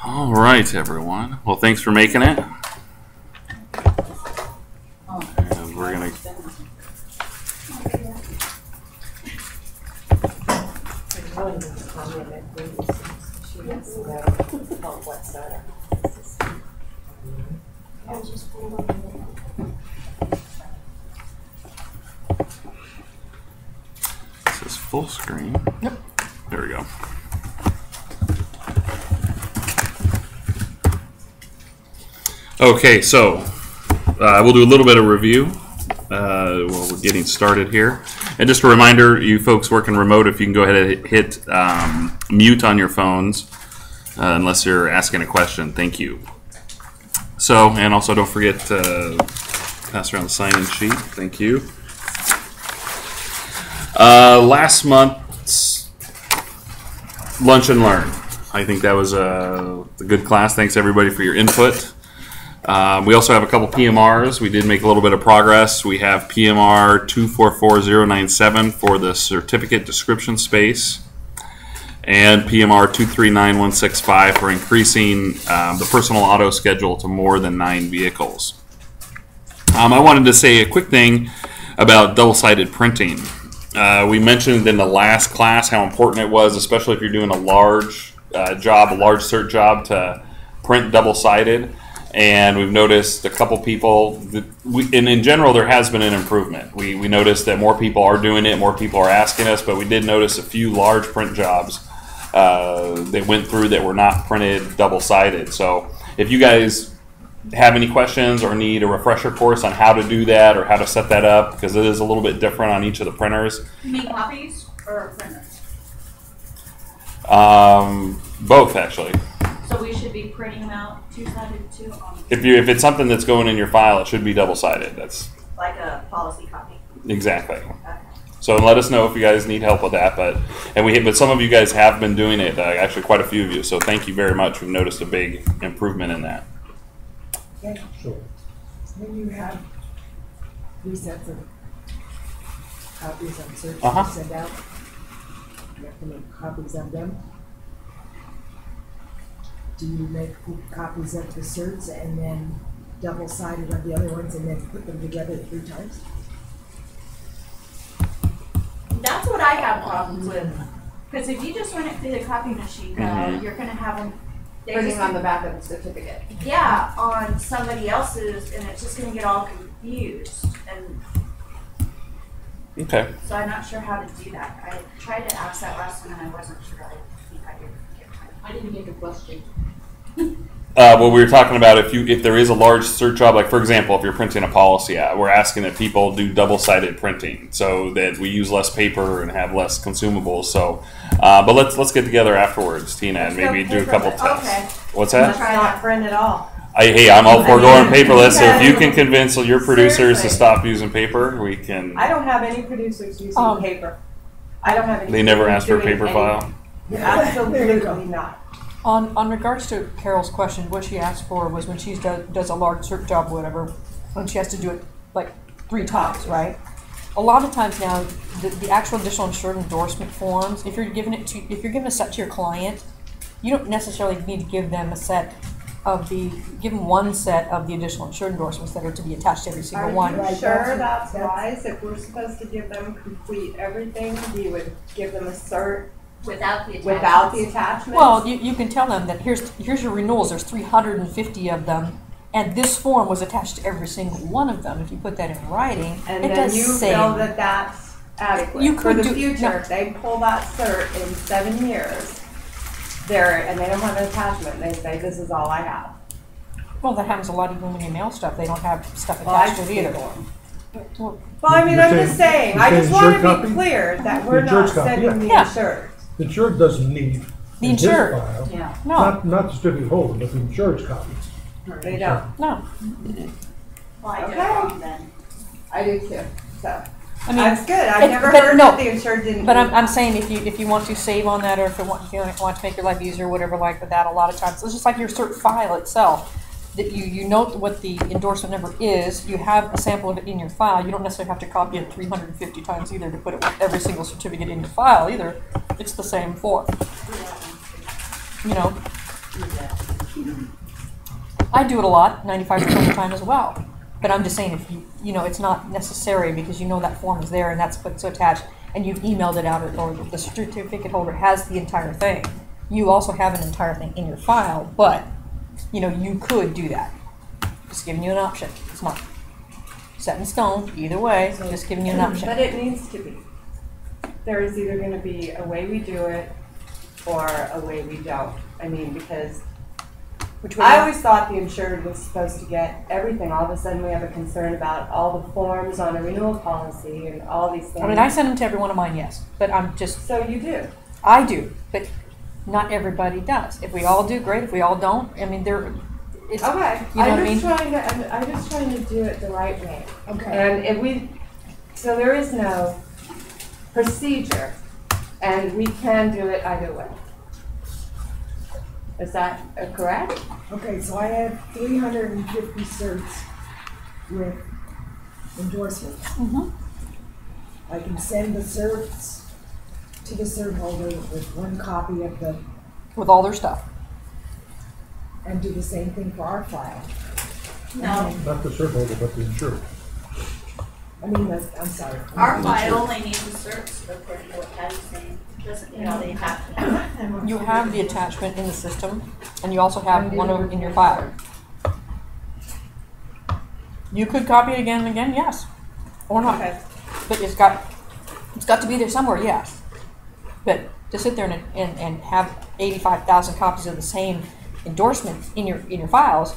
All right, everyone. Well, thanks for making it. And we're going to... This is full screen. Yep. There we go. Okay, so we'll do a little bit of review while we're getting started here. And just a reminder, you folks working remote, if you can go ahead and hit mute on your phones, unless you're asking a question. Thank you. So, and also don't forget to pass around the sign-in sheet. Thank you. Last month's Lunch and Learn. I think that was a good class. Thanks everybody for your input. We also have a couple PMRs. We did make a little bit of progress. We have PMR 244097 for the certificate description space, and PMR 239165 for increasing the personal auto schedule to more than 9 vehicles. I wanted to say a quick thing about double-sided printing. We mentioned in the last class how important it was, especially if you're doing a large job, a large cert job, to print double-sided. And we've noticed a couple people, and in general there has been an improvement. We noticed that more people are doing it, more people are asking us, but we did notice a few large print jobs that went through that were not printed double-sided. So if you guys have any questions or need a refresher course on how to do that or how to set that up, because it is a little bit different on each of the printers. You mean copies or printers? Both, actually. So we should be printing them out two-sided too? If it's something that's going in your file, it should be double-sided. That's like a policy copy. Exactly. Okay. So let us know if you guys need help with that. But some of you guys have been doing it. Actually, quite a few of you. So thank you very much. We've noticed a big improvement in that. Yeah, sure. When you have 3 sets of copies on search to send out, you have to make copies of them. Do you make copies of the certs and then double-sided of the other ones and then put them together 3 times? That's what I have problems with. Because if you just run it through the copy machine, you're going to have them printing on the back of the certificate. Yeah, on somebody else's, and it's just going to get all confused. And Okay. so I'm not sure how to do that. I tried to ask that last one, and I wasn't sure. I think I didn't get time. I didn't get a question. Well, we were talking about if there is a large cert job, like for example, if you're printing a policy out, we're asking that people do double-sided printing so that we use less paper and have less consumables. So, but let's get together afterwards, Tina, and maybe do a couple tests. Okay. What's that? Let's try not print at all. Hey, I'm all for going paperless. So if you can convince your producers to stop using paper, we can. I don't have any producers using paper. I don't have any. They never ask for a paper file? Absolutely not. On regards to Carol's question, what she asked for was when she does a large cert job or whatever, when she has to do it like 3 times, right? A lot of times now, the actual additional insured endorsement forms, if you're giving a set to your client, you don't necessarily need to give them give them one set of the additional insured endorsements that are to be attached to every single one. Are you sure that's wise? If we're supposed to give them complete everything, we would give them a cert Without the attachments. without the attachments? Well, you can tell them that here's your renewals. There's 350 of them, and this form was attached to every single one of them. If you put that in writing, and it then does you say feel that that's adequate. You For could the do- future, no. if they pull that cert in 7 years, and they don't have an attachment, they say, this is all I have. Well, that happens a lot even when you mail stuff. They don't have stuff Well, I attached to it either. Well, I mean, I'm just saying, I just want to be clear that we're not sending the insured. The insured doesn't need The in his insured. file, Yeah. No, not the certificate holder, but the insured's copy. They don't. no. Well, I did it Okay. wrong then. I do too, so. I mean, That's good. I've never but heard no. that the insured didn't. But I'm saying if you want to save on that, or if you want to make your life easier, or whatever, like with that, a lot of times it's just like your cert file itself. That you note what the endorsement number is. You have a sample of it in your file. You don't necessarily have to copy it 350 times either to put it with every single certificate in your file either. It's the same form. You know. I do it a lot, 95% of the time as well. But I'm just saying, if you know, it's not necessary because you know that form is there and that's what's attached, and you've emailed it out, or the certificate holder has the entire thing. You also have an entire thing in your file, but you know, you could do that. Just giving you an option. It's not set in stone either way. Just giving you an option. But it needs to be. There is either going to be a way we do it or a way we don't. I mean, because Which way? I always thought the insured was supposed to get everything. All of a sudden, we have a concern about all the forms on a renewal policy and all these things. I mean, I send them to every one of mine, yes, but I'm just, So you do. I do, but not everybody does. If we all do, great. If we all don't, I mean, it's, Okay. you know what I mean? I'm just trying to do it the right way. Okay. And if so there is no procedure, and we can do it either way. Is that correct? Okay, so I have 350 certs with endorsements. Mhm. I can send the certs to the cert holder with one copy of the, With all their stuff. and do the same thing for our file. No, Not the cert holder, but the insured. I mean, I'm sorry. our file only needs the certs according to what Patty's saying. Doesn't, you know, they have to. You have the attachment in the system, and you also have one of them in your file. You could copy it again and again, yes, or not. Okay. But it's got to be there somewhere, yes. But to sit there and have 85,000 copies of the same endorsement in your files,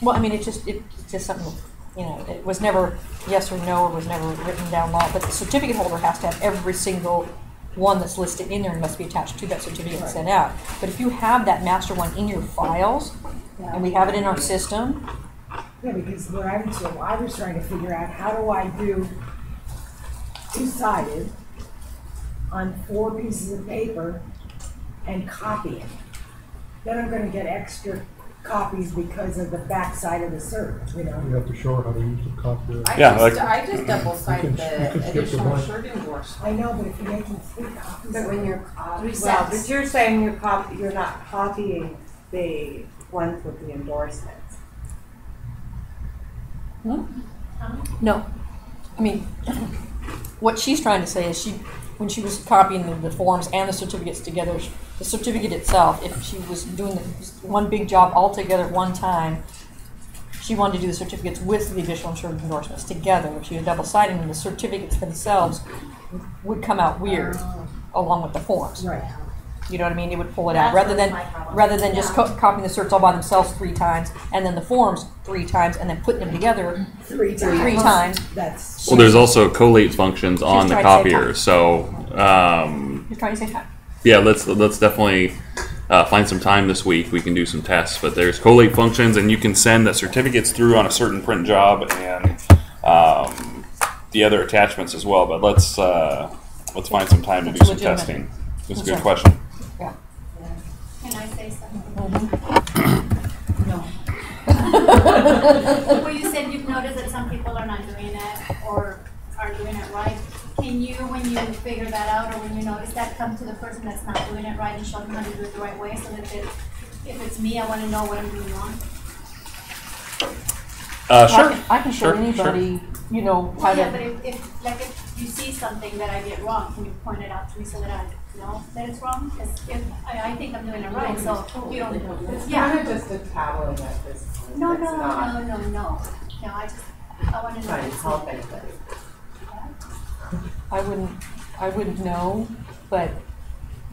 well, I mean, it's just something, you know, it was never yes or no, it was never written down law, but the certificate holder has to have every single one that's listed in there and must be attached to that certificate and sent out. But if you have that master one in your files, and we have it in our system, Yeah, because what I was trying to figure out, how do I do two-sided on 4 pieces of paper and copy it? Then I'm gonna get extra copies because of the back side of the cert, you know? You have to show her how to use the copier. Yeah, like- I just double You signed can the skip the additional blank. insured endorsement. I know, but if you're making 3 copies. But when you're Three well, sets. but you're saying you're not copying the ones with the endorsements. no. I mean, what she's trying to say is when she was copying the forms and the certificates together, the certificate itself, if she was doing one big job all together at one time, she wanted to do the certificates with the additional insured endorsements together. If she was double-siding them, the certificates themselves would come out weird along with the forms. Right. You know what I mean? It would pull it out That's what's my problem. rather than just Yeah. copying the certs all by themselves 3 times and then the forms 3 times and then putting them together 3 times. 3 times. That's, Well, there's also collate functions on the trying to say copier, time. so You're trying to say time. yeah, let's definitely find some time this week. We can do some tests, but there's collate functions, and you can send the certificates through on a certain print job and the other attachments as well. But let's find some time to do That's some legitimate. testing. That's a good Concern. question. Yeah. Can I say something? No. Well, you said you've noticed that some people are not doing it or are doing it right. Can you, when you figure that out or when you notice that, come to the person that's not doing it right and show them how to do it the right way so that if it's me, I want to know what I'm doing wrong? Sure. I can show Sure, anybody, you know, how Well, yeah, but to. if you see something that I did wrong, can you point it out to me so that I know that it's wrong? Because if I think I'm doing it right, so you don't. It's Yeah. kind of just a tablet at this point. No, It's not no. I want to know. trying to it's help me. anybody. I wouldn't know, but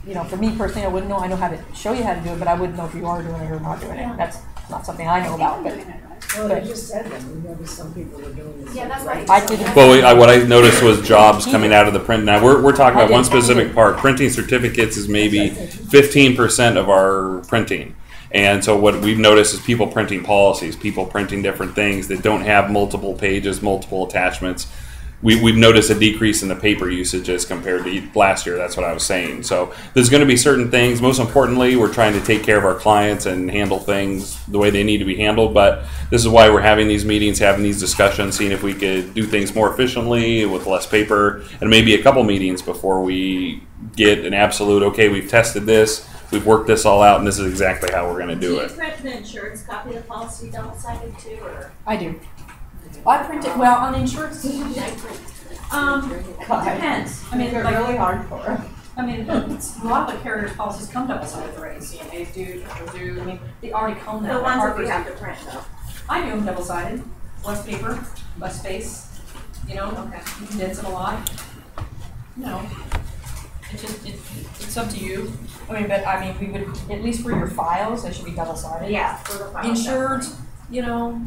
you know, for me personally, I wouldn't know. I know how to show you how to do it, but I wouldn't know if you are doing it or not doing it. That's not something I know about. I'm But doing it right. well, they just said that, we noticed some people were doing this. Yeah, that's right. right. I didn't. Well, what I noticed was jobs coming out of the print. Now we're talking about one I did. specific part. Printing certificates is maybe 15% of our printing. And so what we've noticed is people printing policies, people printing different things that don't have multiple pages, multiple attachments. We've noticed a decrease in the paper usage as compared to last year. That's what I was saying. So there's going to be certain things. Most importantly, we're trying to take care of our clients and handle things the way they need to be handled. But this is why we're having these meetings, having these discussions, seeing if we could do things more efficiently with less paper, and maybe a couple meetings before we get an absolute, okay, we've tested this, we've worked this all out, and this is exactly how we're going to do you it. print the insurance copy of the policy double-sided too, or? I do. I print it, well, on the insurance, depends. I mean, They're like, really hardcore. I mean, it's, a lot of the carriers' policies come double-sided already. CNAs do, I mean, they already come that The way. ones that we Harper's have do. to print though. I do them double-sided, less paper, less space, you know, you condense them a lot. You know, it's just, it's up to you. I mean, we would, at least for your files, they should be double-sided. Yeah, for the file. Insured, you know,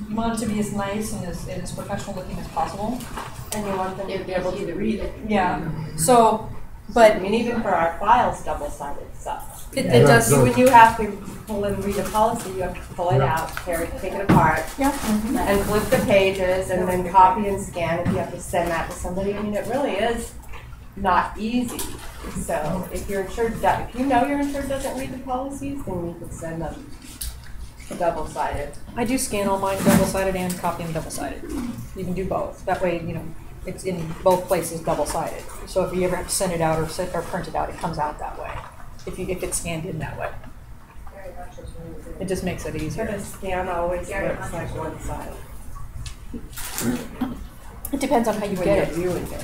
you want it to be as nice and as professional looking as possible. And you want them to be able to read it. Yeah, so, but I mean, even for our files, double-sided stuff. it Yeah. does, When you have to pull and read a policy, you have to pull it out, take it apart, yeah. and flip the pages, and then copy and scan if you have to send that to somebody. I mean, it really is not easy. So if your insured, if you know your insured doesn't read the policies, then you could send them double-sided. I do scan all mine double-sided and copy them double-sided. You can do both. That way, you know, it's in both places double-sided. So if you ever have to send it out or print it out, it comes out that way. If it's scanned in that way, it just makes it So easier. the scan always looks like one side. It depends on how you When get you're it. viewing it.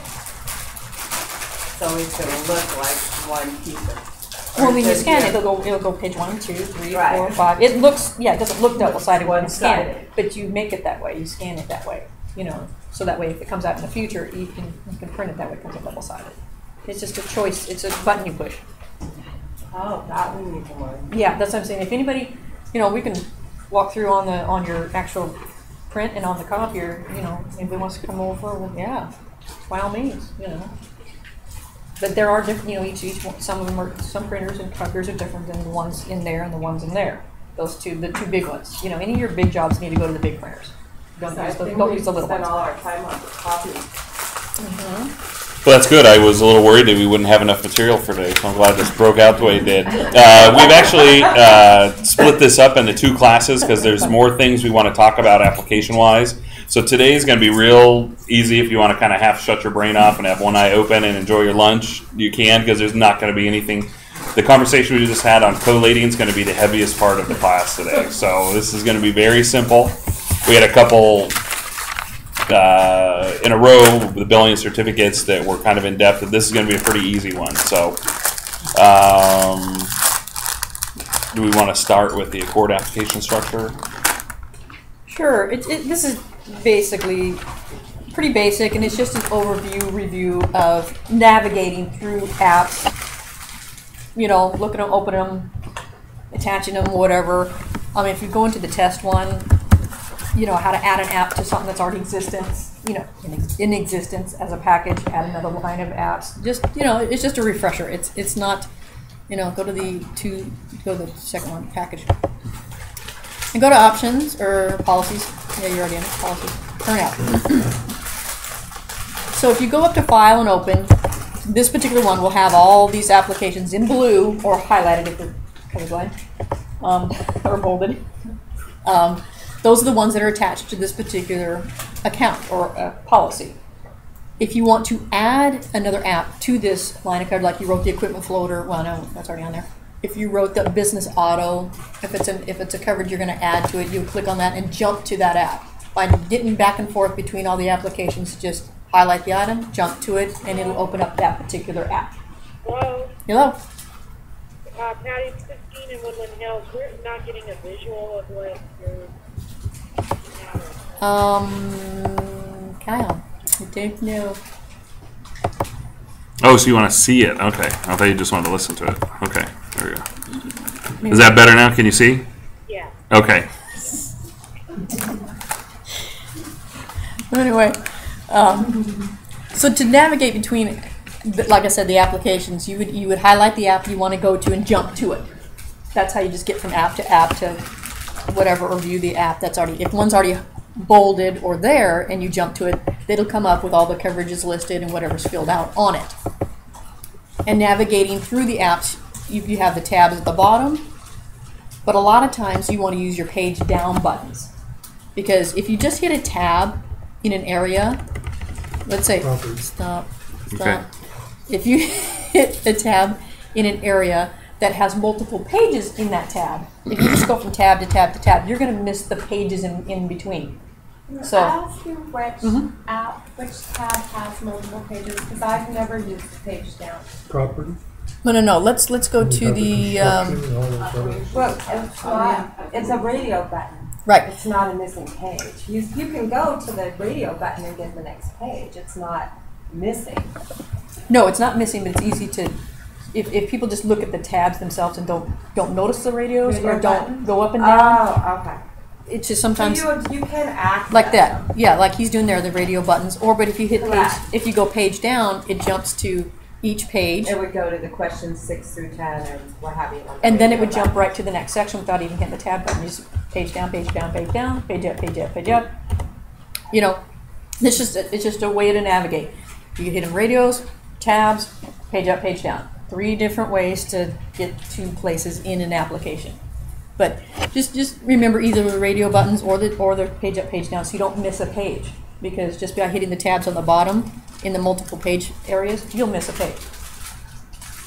It's always gonna look like one piece of. Well, when you Just scan it, your- it'll go page 1, 2, 3, Right. 4, 5. It looks, yeah, it doesn't look double-sided when you scan One-sided. it, but you make it that way. You scan it that way, you know, so that way if it comes out in the future, you can print it that way. It comes out double-sided. It's just a choice. It's a button you push. Oh, that one you can learn. Yeah, that's what I'm saying. If anybody, you know, we can walk through on your actual print and on the copier. You know, anybody wants to come over, well, yeah, by all means, you know. But there are different, you know, each one, some of them are, some printers and copiers are different than the ones in there and the ones in there. Those two, the two big ones. You know, any of your big jobs need to go to the big printers. Don't use the little Spend ones. all our time on the copy. Well, that's good. I was a little worried that we wouldn't have enough material for today, so I'm glad this broke out the way it did. We've actually split this up into 2 classes because there's more things we want to talk about application-wise. So today is going to be real easy if you want to kind of half shut your brain off and have one eye open and enjoy your lunch. You can, because there's not going to be anything. The conversation we just had on collating is going to be the heaviest part of the class today. So this is going to be very simple. We had a couple in a row, the billing and certificates that were kind of in depth, but this is going to be a pretty easy one. So, do we want to start with the Acord application structure? Sure. This is basically pretty basic, and it's just an overview review of navigating through apps. You know, looking at them, opening them, attaching them, whatever. I mean, if you go into the test one, you know, how to add an app to something that's already in existence as a package, add another line of apps. Just, you know, it's just a refresher. It's not, you know, go to the second one, package. And go to options or policies. Yeah, you're already in it, policies. Turn out. So if you go up to file and open, this particular one will have all these applications in blue or highlighted if you're colorblind, or bolded. Those are the ones that are attached to this particular account or policy. If you want to add another app to this line of code, like you wrote the equipment floater, well, no, that's already on there. If you wrote the business auto, if it's a coverage you're going to add to it, you click on that and jump to that app. By getting back and forth between all the applications, just highlight the item, jump to it, and it'll open up that particular app. Hello, Hello. Patty, 15 in Woodland Hills. We're not getting a visual of what you're. Kyle, I don't know. Oh, so you want to see it? Okay. I thought you just wanted to listen to it. Okay. There we go. Is that better now? Can you see? Yeah. Okay. Anyway, so to navigate between, like I said, the applications, you would highlight the app you want to go to and jump to it. That's how you just get from app to whatever, or view the app that's already, if one's already bolded or there and you jump to it, it'll come up with all the coverages listed and whatever's filled out on it. And navigating through the apps, you have the tabs at the bottom, but a lot of times you want to use your page down buttons, because if you just hit a tab in an area, let's say stop. Okay. If you hit a tab in an area that has multiple pages in that tab, if you just go from tab to tab to tab, you're going to miss the pages in between. So, ask you which Mhm. which tab has multiple pages, because I've never used the page down. Property. no. Let's go and to you have the construction and all those other- Well, it's not, it's a radio button. right. It's not a missing page. You can go to the radio button and get the next page. It's not missing. No, it's not missing, but it's easy to. If people just look at the tabs themselves and don't notice the radios Radio or don't buttons? go up and down, Oh, okay. it's just So sometimes you can access like that. them. Yeah, like he's doing there, the radio buttons. Or but if you hit page, Correct. if you go page down, it jumps to each page, It would go to the questions 6 through 10 and what have you. on the and then it radio would jump button. right to the next section without even hitting the tab button. You just page down, page down, page down, page up, page up, page up. You know, it's just a way to navigate. You can hit in radios, tabs, page up, page down. 3 different ways to get to places in an application. But just remember either the radio buttons or the page up, page down, so you don't miss a page. Because just by hitting the tabs on the bottom in the multiple page areas, you'll miss a page.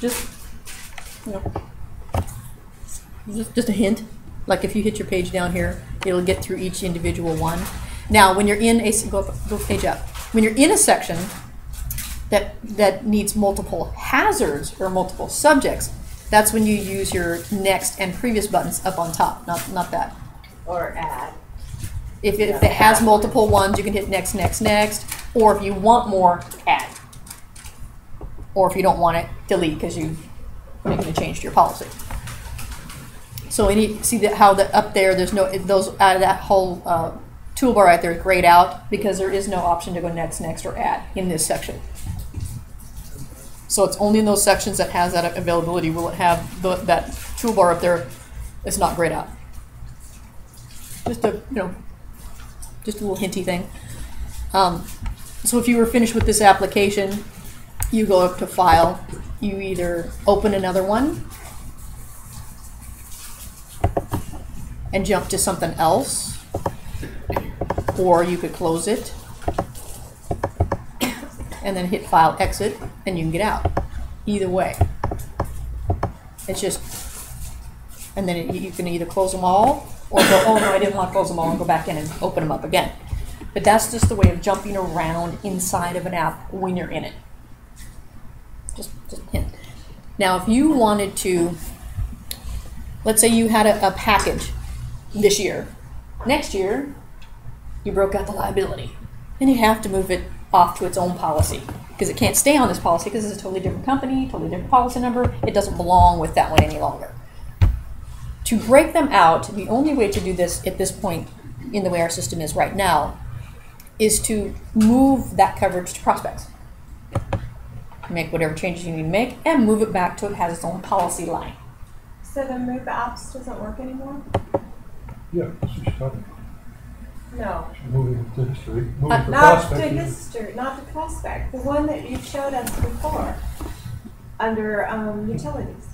Just you know, just a hint. Like if you hit your page down here, it'll get through each individual one. Now, when you're in a go page up, when you're in a section that needs multiple hazards or multiple subjects, that's when you use your next and previous buttons up on top, not that. Or add. If it has multiple ones, you can hit next, next, next, or if you want more, add. Or if you don't want it, delete because you're making a change to your policy. So see that how up there, there's no those out of that whole toolbar right there is grayed out because there is no option to go next, next, or add in this section. So it's only in those sections that has that availability will it have that toolbar up there. It's not grayed out. Just a just a little hinty thing. So if you were finished with this application, you go up to File. You either open another one and jump to something else, or you could close it and then hit File, Exit, and you can get out. Either way. It's just, and then you can either close them all or go, oh no, I didn't want to close them all, and go back in and open them up again. But that's just the way of jumping around inside of an app when you're in it. Just a hint. Now, if you wanted to, let's say you had a package this year. Next year, you broke out the liability. Then you have to move it off to its own policy because it can't stay on this policy because it's a totally different company, totally different policy number. It doesn't belong with that one any longer. To break them out, the only way to do this at this point in the way our system is right now is to move that coverage to prospects. Make whatever changes you need to make and move it back to it has its own policy line. So the move apps doesn't work anymore? Yeah, that's what she's talking about. No. She's moving to history, moving to Not to prospect. history, not to prospect. The one that you showed us before, under utilities.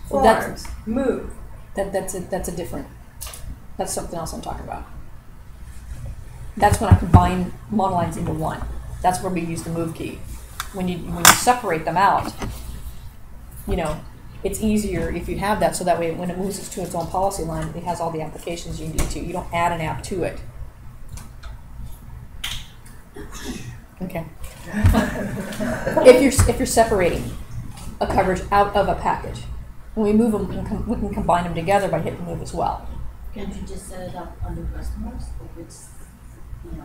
Well, that's- Forms, move. That's a different. That's something else I'm talking about. That's when I combine monolines into one. That's where we use the move key. When you separate them out, it's easier if you have that, so that way when it moves to its own policy line, it has all the applications you need to. You don't add an app to it. Okay. If you're separating a coverage out of a package, when we move them, we can combine them together by hitting move as well. Can't you just set it up under customers if it's, we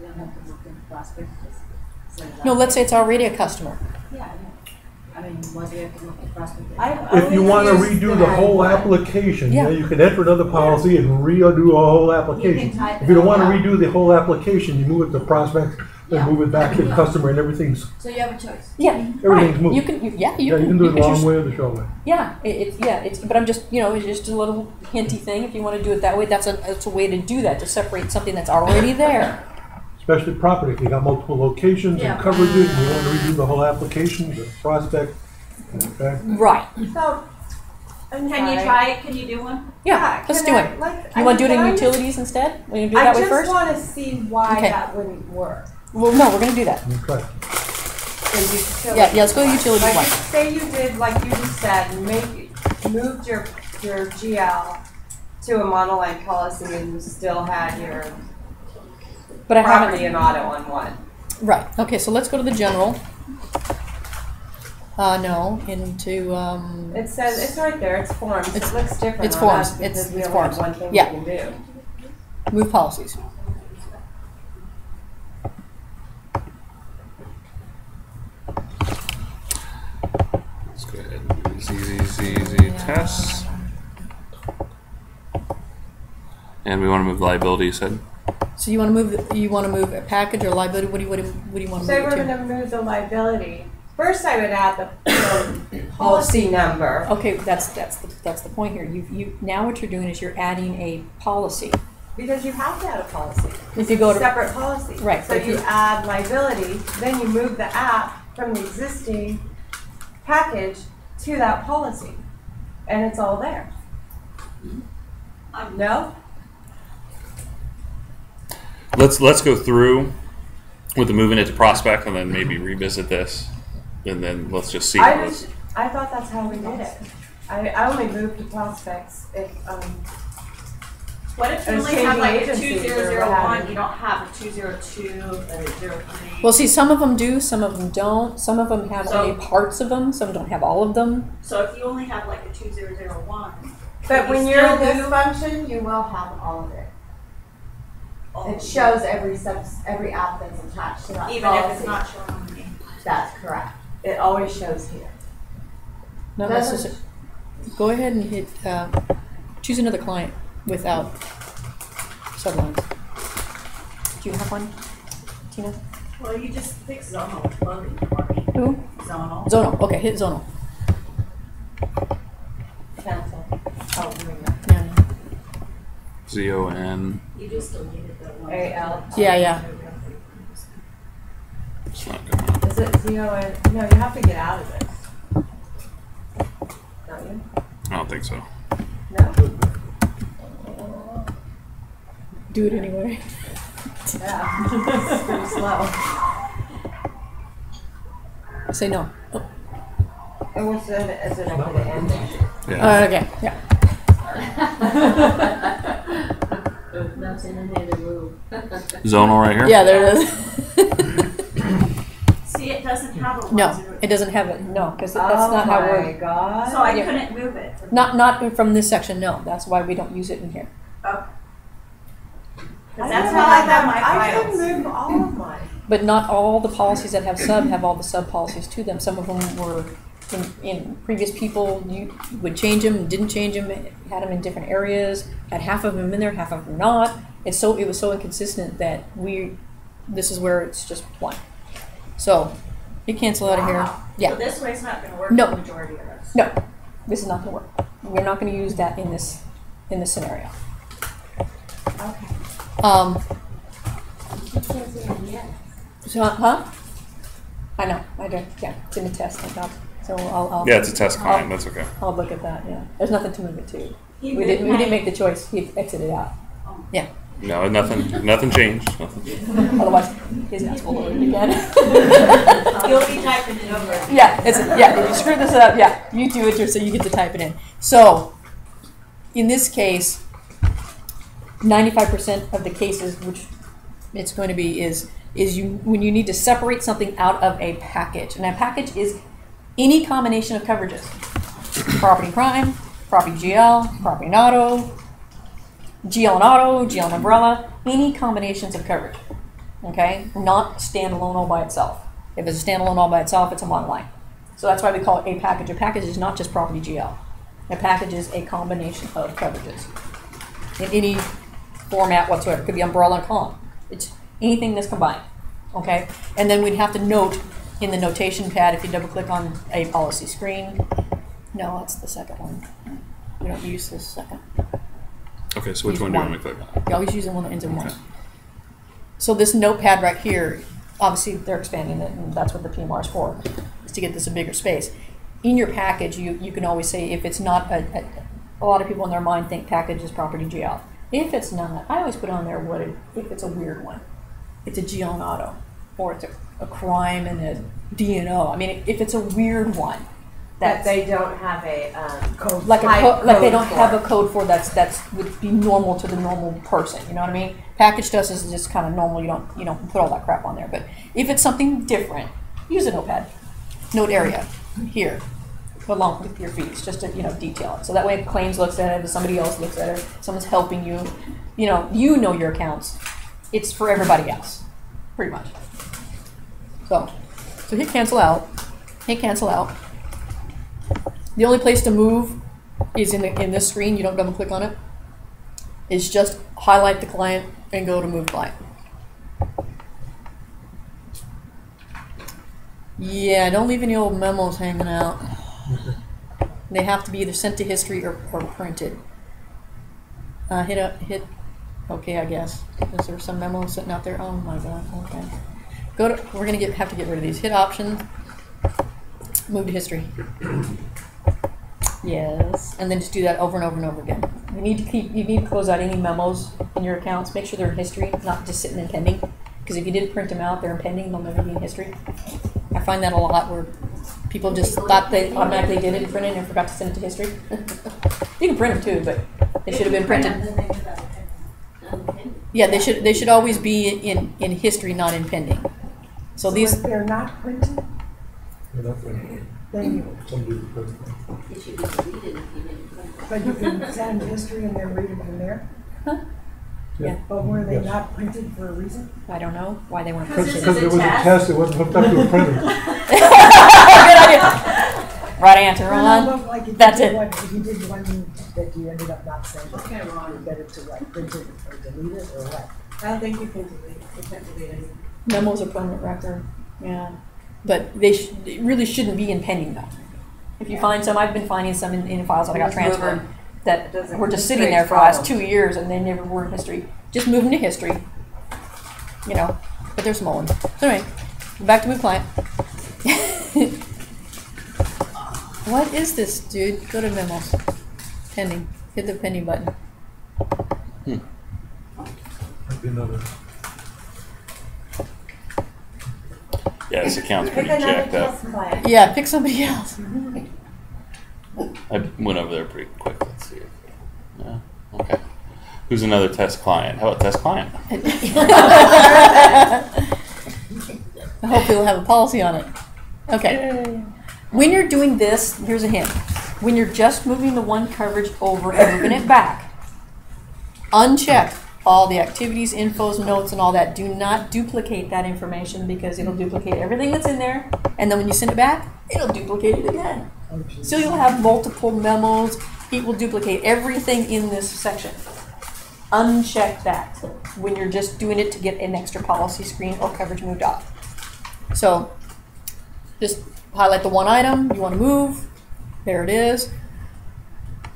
don't have to look in prospect, just set it up? No, let's say it's already a customer. Yeah, I know. I mean, why do you have to look at prospect? If you want to redo the whole application, Yeah. you can enter another policy and redo a whole application. type If you don't it want to all out. redo the whole application, you move it to prospect, Yeah. then move it back to the customer, and everything's So you have a choice. Yeah, Everything's right. moved. You can do yeah, you can do it the long choose- way or the short way. Yeah, it's but I'm just it's just a little hinty thing. If you want to do it that way, that's a way to do that, to separate something that's already there. Especially property, if you got multiple locations Yeah. and coverages, and you want to redo the whole application, the prospect, okay. Right. So, I'm Can you sorry. try it? Can you do one? Yeah, let's can do I, it. like, You want to do it in can I just- utilities instead? Want to do it I that way just first? want to see why Okay. that wouldn't work. Well, no, we're going to do that. Okay. Yeah, let's go to utilities Like, one. say you did, like you just said, moved your GL to a monoline policy and you still had your But I property haven't. and auto on one. Right. Okay. So let's go to the general. No, into It says, it's right there, it's forms, it looks different it's on forms. us because It's we only forms. have one thing we Yeah. can do. move policies. Let's go ahead and do easy tests. And we want to move liability, you said? So you want to move a package or liability? What do you want to So move we're it to? gonna move the liability. First I would add the policy number. Okay, that's the point here. You now what you're doing is you're adding a policy. Because you have to add a policy. If you go to Separate policy. Right, So but if you you- add liability, then you move the app from the existing package to that policy. And it's all there. No? Let's go through with the moving it to prospect and then maybe revisit this. And then let's just see. I thought that's how we did it. I only moved to prospects if, What if you It's only have like a changing agencies or 2001, what you don't have a 202, a 03? Well, see, some of them do, some of them don't. Some of them have So- only parts of them. Some don't have all of them. So if you only have like a 2001. but you when you're in still this do- function, you will have all of it. Oh, It shows every app that's attached to that even policy. if it's not showing on the game. That's correct. It always shows here. Not Doesn't- necessarily. Go ahead and hit choose another client without sublines. Do you have one, Tina? Well, you just fix zonal floating for me. Who? Zonal. Zonal. Okay, hit zonal. Cancel. Oh, doing that. Yeah. ZON. You just deleted the one. AL. Yeah. It's not going on. Is it ZON? No, you have to get out of this. Don't you? I don't think so. No? Do it anyway. Yeah. It's pretty slow. Say no. Oh. And what's the, is it over the end? Yeah. Okay. Yeah. That's in another room. Zonal right here? Yeah. There it is. See, it doesn't have a 10. No, it doesn't have it. No, because that's not how Oh my we're. God. So I Yeah. couldn't move it. Not from this section. No, that's why we don't use it in here. Because that's how I have my I files. can move all of mine. But not all the policies that have sub have all the sub policies to them. Some of them were in previous people. You would change them, didn't change them, had them in different areas, had half of them in there, half of them not. It was so inconsistent that this is where it's just one. So you cancel out of here. So Yeah. this way it's not going to work No. for the majority of us. No, this is not going to work. We're not going to use that in this scenario. Okay. So, huh? I know. I don't. Yeah, it's in the test. Thank God. So I'll. Yeah, it's a test client. That's okay. I'll look at that. Yeah, there's nothing to move it to. He We moved didn't my- make the choice. He exited out. Yeah. No, nothing changed. Nothing. Otherwise, his ass will load it again. You'll be typing it over. Yeah. If you screw this up, yeah, you do it so you get to type it in. So, in this case, 95% of the cases, which it's going to be, is when you need to separate something out of a package, and a package is any combination of coverages: property crime, property GL, property and auto, GL and auto, GL and umbrella, any combinations of coverage. Okay, not standalone all by itself. If it's a standalone all by itself, it's a monoline. So that's why we call it a package. A package is not just property GL. A package is a combination of coverages in any format whatsoever. It could be umbrella and comp. It's anything that's combined. Okay, and then we'd have to note in the notation pad, if you double click on a policy screen. No, that's the second one. We don't use this second. Okay, so which Use one do you one. want me to click on? You always use the one that ends in one. Okay. So this notepad right here, obviously they're expanding it, and that's what the PMR is for, is to get this a bigger space. In your package, you can always say if it's not a lot of people in their mind think package is property GL. If it's not, I always put on there if it's a weird one. It's a GL and auto, or it's a crime and D&O. I mean, if it's a weird one, That that's they don't have a, Code. like type like they code don't for have it. a code for that's would be normal to the normal person. You know what I mean? Package stuff is just kind of normal. You don't put all that crap on there. But if it's something different, use a notepad, note area here, along with your fees, just to detail it. So that way, if claims looks at it, if somebody else looks at it, someone's helping you. You know your accounts. It's for everybody else, pretty much. So hit cancel out. Hit cancel out. The only place to move is in this screen. You don't double click on it. It's just highlight the client and go to move client. Yeah, don't leave any old memos hanging out. They have to be either sent to history or printed. Hit. Okay, I guess. Is there some memo sitting out there? Oh my god. Okay. We're gonna have to get rid of these. Hit option. Move to history. Yes, and then just do that over and over and over again. You need to close out any memos in your accounts. Make sure they're in history, not just sitting in pending. Because if you didn't print them out, they're in pending. They'll never be in history. I find that a lot where people just thought they automatically did it and printed and forgot to send it to history. You can print them too, but they should have been printed. Yeah, they should always be in history, not in pending. So these. If they're not printed, They're not printed. then Somebody printed them. It should be deleted if you didn't print it. but you can send history and then read it from there. Yeah. But were they Yes. not printed for a reason? I don't know why they weren't Because printed. Because it was a test, it wasn't hooked up to a printer. Good idea. Right answer, Ron. No, but like if you That's did it. one- If you did one that you ended up not sending, Okay, Ron. you better to like print it or delete it or what? I don't think you can delete, you can't delete anything. Memos are permanent record. Yeah, but it really shouldn't be in pending though. If you find some, I've been finding some in files that I got Just move transferred them. that Doesn't were just create sitting there for the last problems. 2 years and they never were in history. Just move them to history. But they're small ones. So anyway, back to move client. What is this, dude? Go to memos. Pending. Hit the pending button. Might be another. Yeah, this account's Pick pretty another jacked up. test client. Yeah, pick somebody else. I went over there pretty quick. Let's see. Yeah. Okay. Who's another test client? How about test client? I hope you'll have a policy on it. Okay. When you're doing this, here's a hint. When you're just moving the one coverage over and moving it back, uncheck all the activities, infos, notes, and all that. Do not duplicate that information because it'll duplicate everything that's in there. And then when you send it back, it'll duplicate it again. Oh, geez. So you'll have multiple memos. It will duplicate everything in this section. Uncheck that when you're just doing it to get an extra policy screen or coverage moved off. So just highlight the one item you want to move. There it is.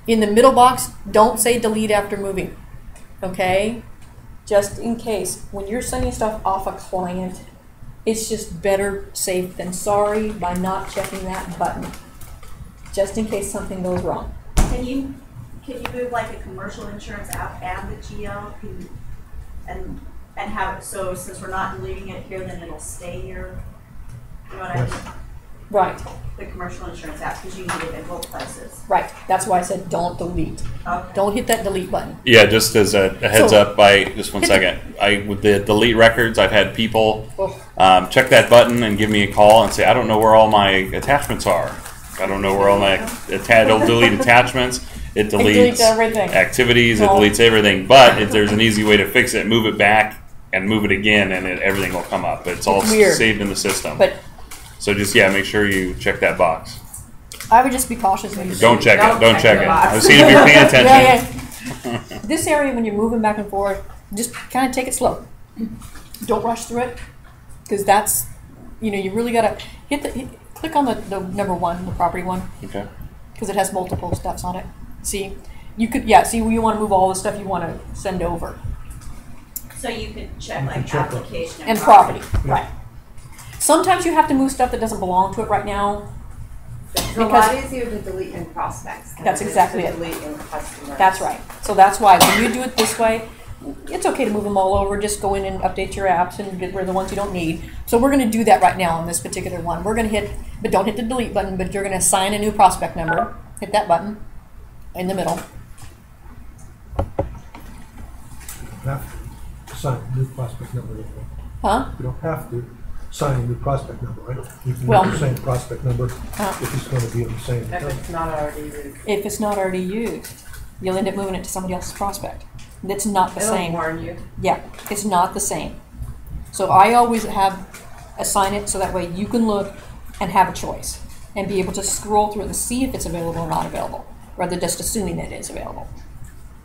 In the middle box, don't say delete after moving. Okay? Just in case. When you're sending stuff off a client, it's just better safe than sorry by not checking that button. Just in case something goes wrong. Can you move like a commercial insurance app and the GL? And have it, so since we're not deleting it here, then it'll stay here? You know what I mean? Right, The commercial insurance app, because you need it in both places. right. That's why I said don't delete. Okay. Don't hit that delete button. Yeah, just as a heads So- up, just one second. With the delete records, I've had people Oh. check that button and give me a call and say, I don't know where all my attachments are. I don't know where all my it'll delete attachments. It deletes deletes everything. activities. It Oh. deletes everything. But if there's an easy way to fix it, move it back and move it again, and everything will come up. It's all Weird. saved in the system. But So just make sure you check that box. I would just be cautious when you Don't check it. Don't check the it. box. I've seen if you're paying attention. Yeah. This area, when you're moving back and forth, just kind of take it slow. Don't rush through it, because that's, you really gotta click on the number one, the property one, Okay. because it has multiple steps on it. See, you want to move all the stuff you want to send over. So you can check You like can check it. application And property, right. Sometimes you have to move stuff that doesn't belong to it right now. It's a lot easier to delete in prospects. than That's it is exactly to it. delete in customers. That's right. So that's why when you do it this way, it's okay to move them all over. Just go in and update your apps and get rid of the ones you don't need. So we're going to do that right now on this particular one. We're going to hit, but don't hit the delete button, but you're going to assign a new prospect number. Hit that button in the middle. You have to assign a new prospect number. Huh? You don't have to assign a new prospect number, right? You can Well- use the same prospect number if it's going to be in the same If account. it's not already used. If it's not already used, you'll end up moving it to somebody else's prospect. That's not the It'll same. warn you. Yeah, it's not the same. So I always have assign it so that way you can look and have a choice and be able to scroll through it and see if it's available or not available, rather than just assuming that it is available,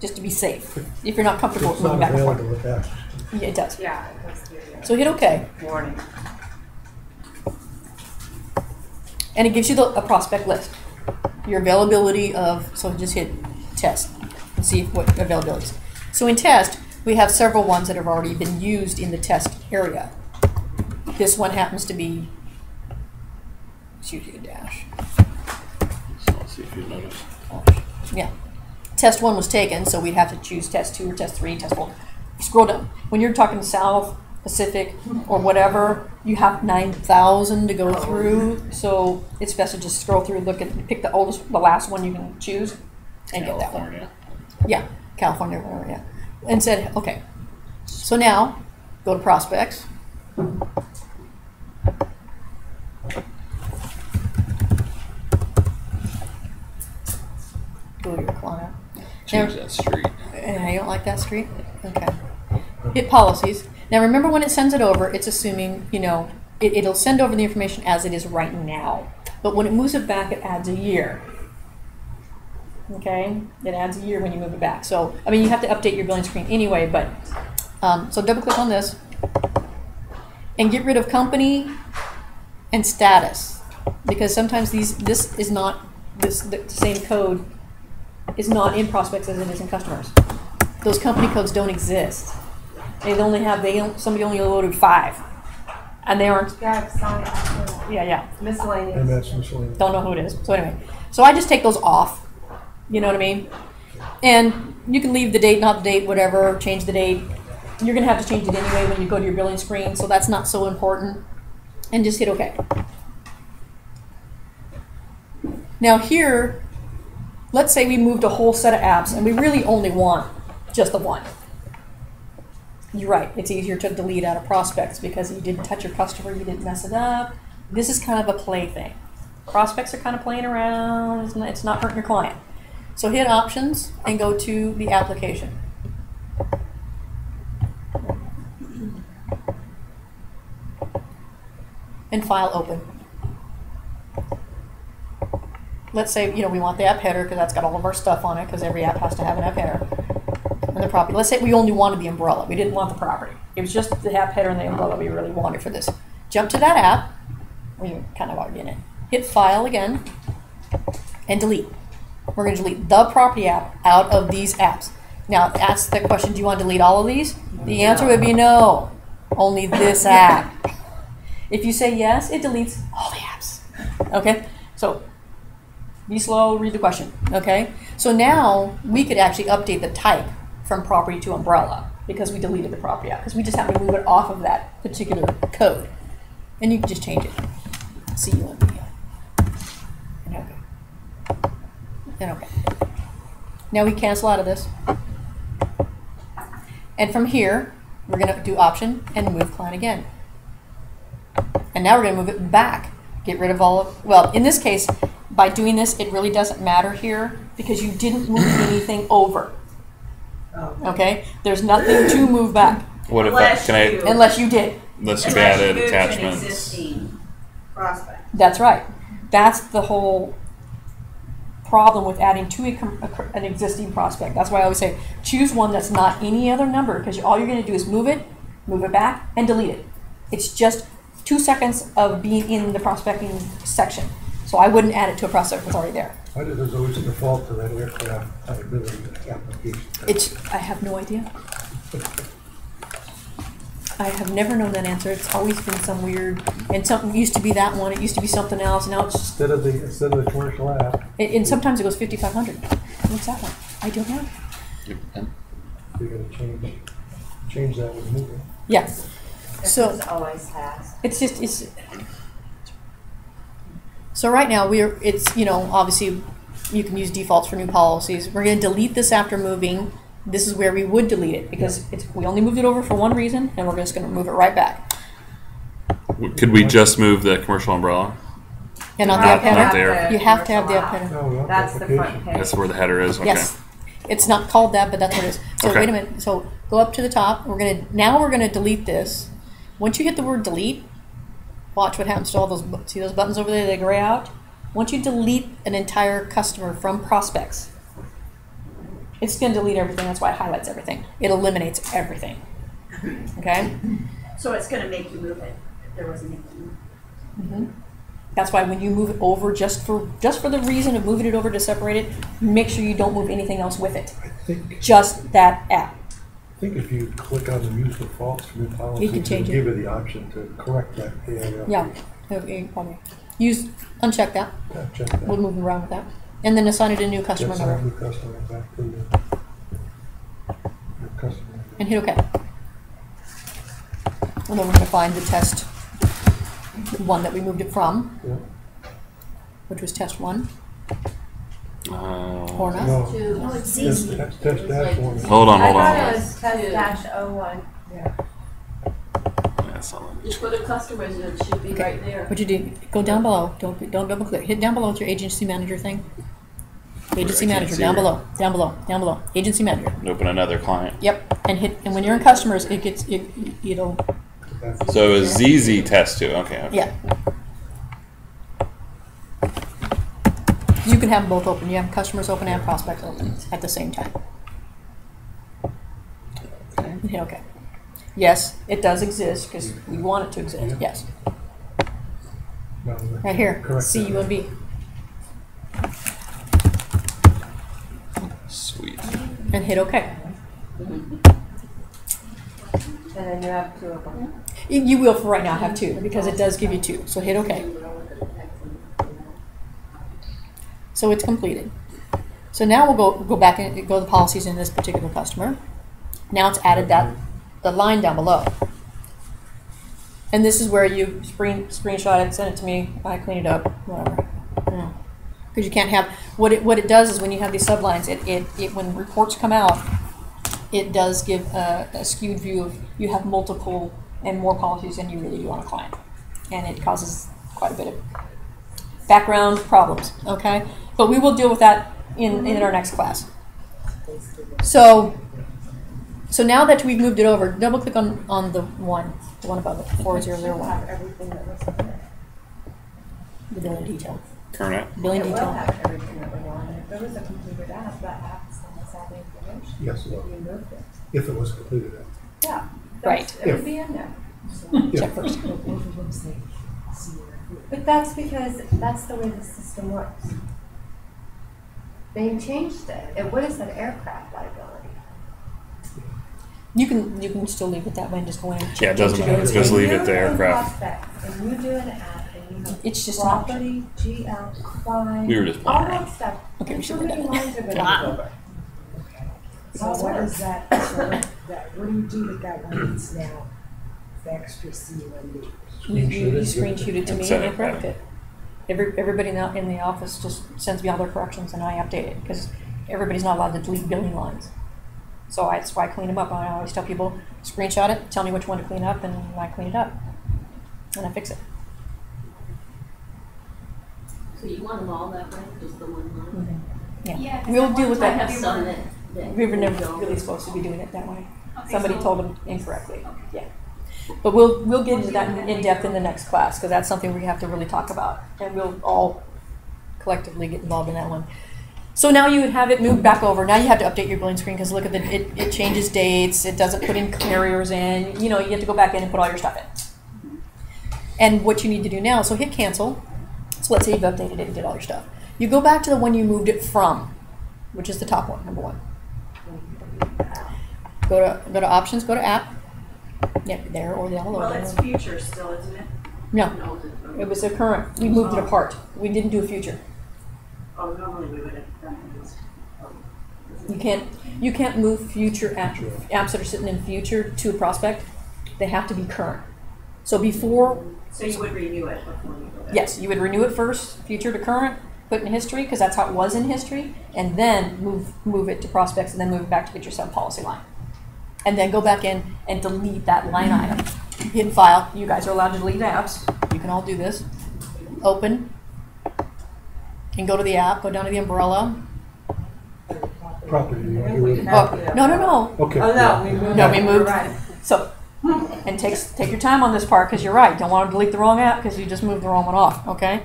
just to be safe. If you're not comfortable If with it's moving not back and forth. available, it asks. Yeah, it does. Yeah, it goes through the So hit OK, warning. and it gives you a prospect list. Your availability of, so just hit test and see what availability is. So in test, we have several ones that have already been used in the test area. This one happens to be, it's usually a dash. So let's see if you notice. Yeah. Test 1 was taken, so we'd have to choose test 2 or test 3, test 4. Scroll down. When you're talking South, Pacific, or whatever, you have 9,000 to go through, so it's best to just scroll through, look at, pick the last one you can choose, and get that one. California. Yeah, California, whatever, yeah. And said, okay. So now, go to prospects. Go to your client. Change that street. You don't like that street? Okay. Hit policies. Now remember, when it sends it over, it's assuming, you know, it'll send over the information as it is right now. But when it moves it back, it adds a year. Okay? It adds a year when you move it back. So, I mean, you have to update your billing screen anyway, but, so double click on this and get rid of company and status. Because sometimes the same code is not in prospects as it is in customers. Those company codes don't exist. Somebody only loaded 5. And they aren't, Yeah, it's not after that. yeah. Miscellaneous. And that's miscellaneous. Don't know who it is. So anyway, so I just take those off. You know what I mean? And you can leave the date, not the date, whatever, change the date. You're going to have to change it anyway when you go to your billing screen, so that's not so important. And just hit OK. Now here, let's say we moved a whole set of apps and we really only want just the one. You're right, it's easier to delete out of prospects because you didn't touch your customer, you didn't mess it up. This is kind of a play thing. Prospects are kind of playing around, it's not hurting your client. So hit options and go to the application. And file open. Let's say, you know, we want the app header because that's got all of our stuff on it because every app has to have an app header. And the property. Let's say we only wanted the umbrella. We didn't want the property. It was just the app header and the umbrella we really wanted for this. Jump to that app. We're kind of already in it. Hit file again and delete. We're going to delete the property app out of these apps. Now, ask the question, do you want to delete all of these? The answer would be no. Only this app. If you say yes, it deletes all the apps. Okay? So, be slow, read the question. Okay? So now, we could actually update the type from property to umbrella because we deleted the property app because we just happened to move it off of that particular code. And you can just change it. CUMB. And OK. And OK. Now we cancel out of this. And from here, we're going to do option and move client again. And now we're going to move it back. Get rid of all of, well, in this case, by doing this, it really doesn't matter here because you didn't move anything over. Okay? There's nothing to move back What if Unless I, you- can I, unless you did. unless you've Unless you added move to an attachments? existing prospect. That's right. That's the whole problem with adding to an existing prospect. That's why I always say choose one that's not any other number because all you're going to do is move it back, and delete it. It's just 2 seconds of being in the prospecting section. So I wouldn't add it to a prospect that's already there. Why does it always default to that aircraft liability application? I have no idea. I have never known that answer. It's always been some weird, and something used to be that one. It used to be something else. Now it's just, Instead of the commercial app. and sometimes it goes 5,500. What's that one? I don't know. You're gonna change that with moving. Yeah. This So is always has. it's so right now it's obviously you can use defaults for new policies. We're going to delete this after moving. This is where we would delete it because we only moved it over for one reason, and we're just going to move it right back. Could we just move the commercial umbrella? And not Not the up there. header. You have to have the up header. No, we want That's the front application. page. That's where the header is. Okay. Yes. It's not called that, but that's what it is. So Okay. wait a minute. So go up to the top. Now we're gonna delete this. Once you hit the word delete, watch what happens to all those. See those buttons over there? They gray out. Once you delete an entire customer from prospects, it's gonna delete everything. That's why it highlights everything. It eliminates everything. Okay. So it's gonna make you move it if there wasn't anything. That's why when you move it over, just for the reason of moving it over to separate it, make sure you don't move anything else with it. I think Just that app. if you click on the use defaults for new policies, can change it'll it. give you the option to correct that. Yeah. Okay, probably. Uncheck that. Yeah, check that. We'll move around with that. And then assign it a new customer That's our number. new customer back to your customer. And hit OK. And then we're going to find the test one that we moved it from, Yeah. which was test 1. Or not. No, No, it's yes, easy. that's dash one. Hold on. I Hold thought on. it was test dash 01. That's not let me Just for the customers, it should be right there. What you do, go down below. Don't double click. Hit down below with your agency manager thing. Agency I can't manager, see down her. below, down below, down below. Agency manager. open another client. Yep. And when you're in customers, it'll, So it was ZZ test 2. Okay. yeah. You can have them both open. You have customers open and prospects open at the same time. And hit OK. Yes, it does exist because we want it to exist. Yes. Right here. C, U, and B. Sweet. And hit OK. And then you have 2 of them. You will for right now have 2 because it does give you 2. So hit OK. So it's completed. So now we'll go back and go to the policies in this particular customer. Now it's added the line down below. And this is where you screenshot it, send it to me, I clean it up, whatever. Because you can't have what it does is when you have these sublines, it when reports come out, it does give a skewed view of you have multiple and more policies than you really do on a client, and it causes quite a bit of background problems. Okay, but we will deal with that in our next class. So now that we've moved it over, double click on the one above it, 4001. Have everything that was in there. The billing detail. Current. Billing It will detail. have everything that we wanted. If there was a completed app, that app sends all the information. Yes, it will. You moved it. If it was completed. Yeah. Right. It would be in there. Check first. But that's because that's the way the system works. They changed it. It would have said aircraft liability. You can still leave it that way and just go in. And Yeah, it doesn't change matter. billing Just screen. leave it to You're doing aircraft. prospects, and you do an app, and you have It's just an option. property, GL, client, We were just all playing that around. stuff. Okay, we And should so have many done that. lines are gonna go over. So what is that, what do you do with that one that's now the extra CUND? You screenshot it to me Send and it correct back. it. Everybody in the office just sends me all their corrections and I update it because everybody's not allowed to delete billing lines. So that's why I clean them up. I always tell people, screenshot it, tell me which one to clean up, and I clean it up. And I fix it. So you want them all that way, just the one line? Yeah. Yeah, 'cause We'll at deal one with I time that. have we some were- that. We were never don't. really supposed to be doing it that way. Okay, Somebody so- told them incorrectly. Yeah. But we'll get into that in depth in the next class because that's something we have to really talk about, and we'll all collectively get involved in that one. So now you would have it moved back over. Now you have to update your billing screen because look at it changes dates. It doesn't put in carriers in. You have to go back in and put all your stuff in. And what you need to do now, so hit cancel. So let's say you've updated it and did all your stuff. You go back to the one you moved it from, which is the top one, number 1. Go to options, go to app. Yeah, there or down below. Well, it's future still, isn't it? No, No, it was a current. We moved it apart. We didn't do a future. Oh, normally we would have done this. You can't move future apps that are sitting in future to a prospect. They have to be current. So before. So you would renew it before you go there? Yes, you would renew it first, future to current, put in history, because that's how it was in history, and then move it to prospects, and then move it back to get your sub-policy line. And then go back in and delete that line item. Hidden file, you guys are allowed to delete apps. You can all do this. Open, and go to the app, go down to the umbrella. Property, you want to do it? Oh, no. Okay. Oh, no, we moved. No, we You're moved. right. So, and take your time on this part, because you're right. Don't want to delete the wrong app because you just moved the wrong one off, okay?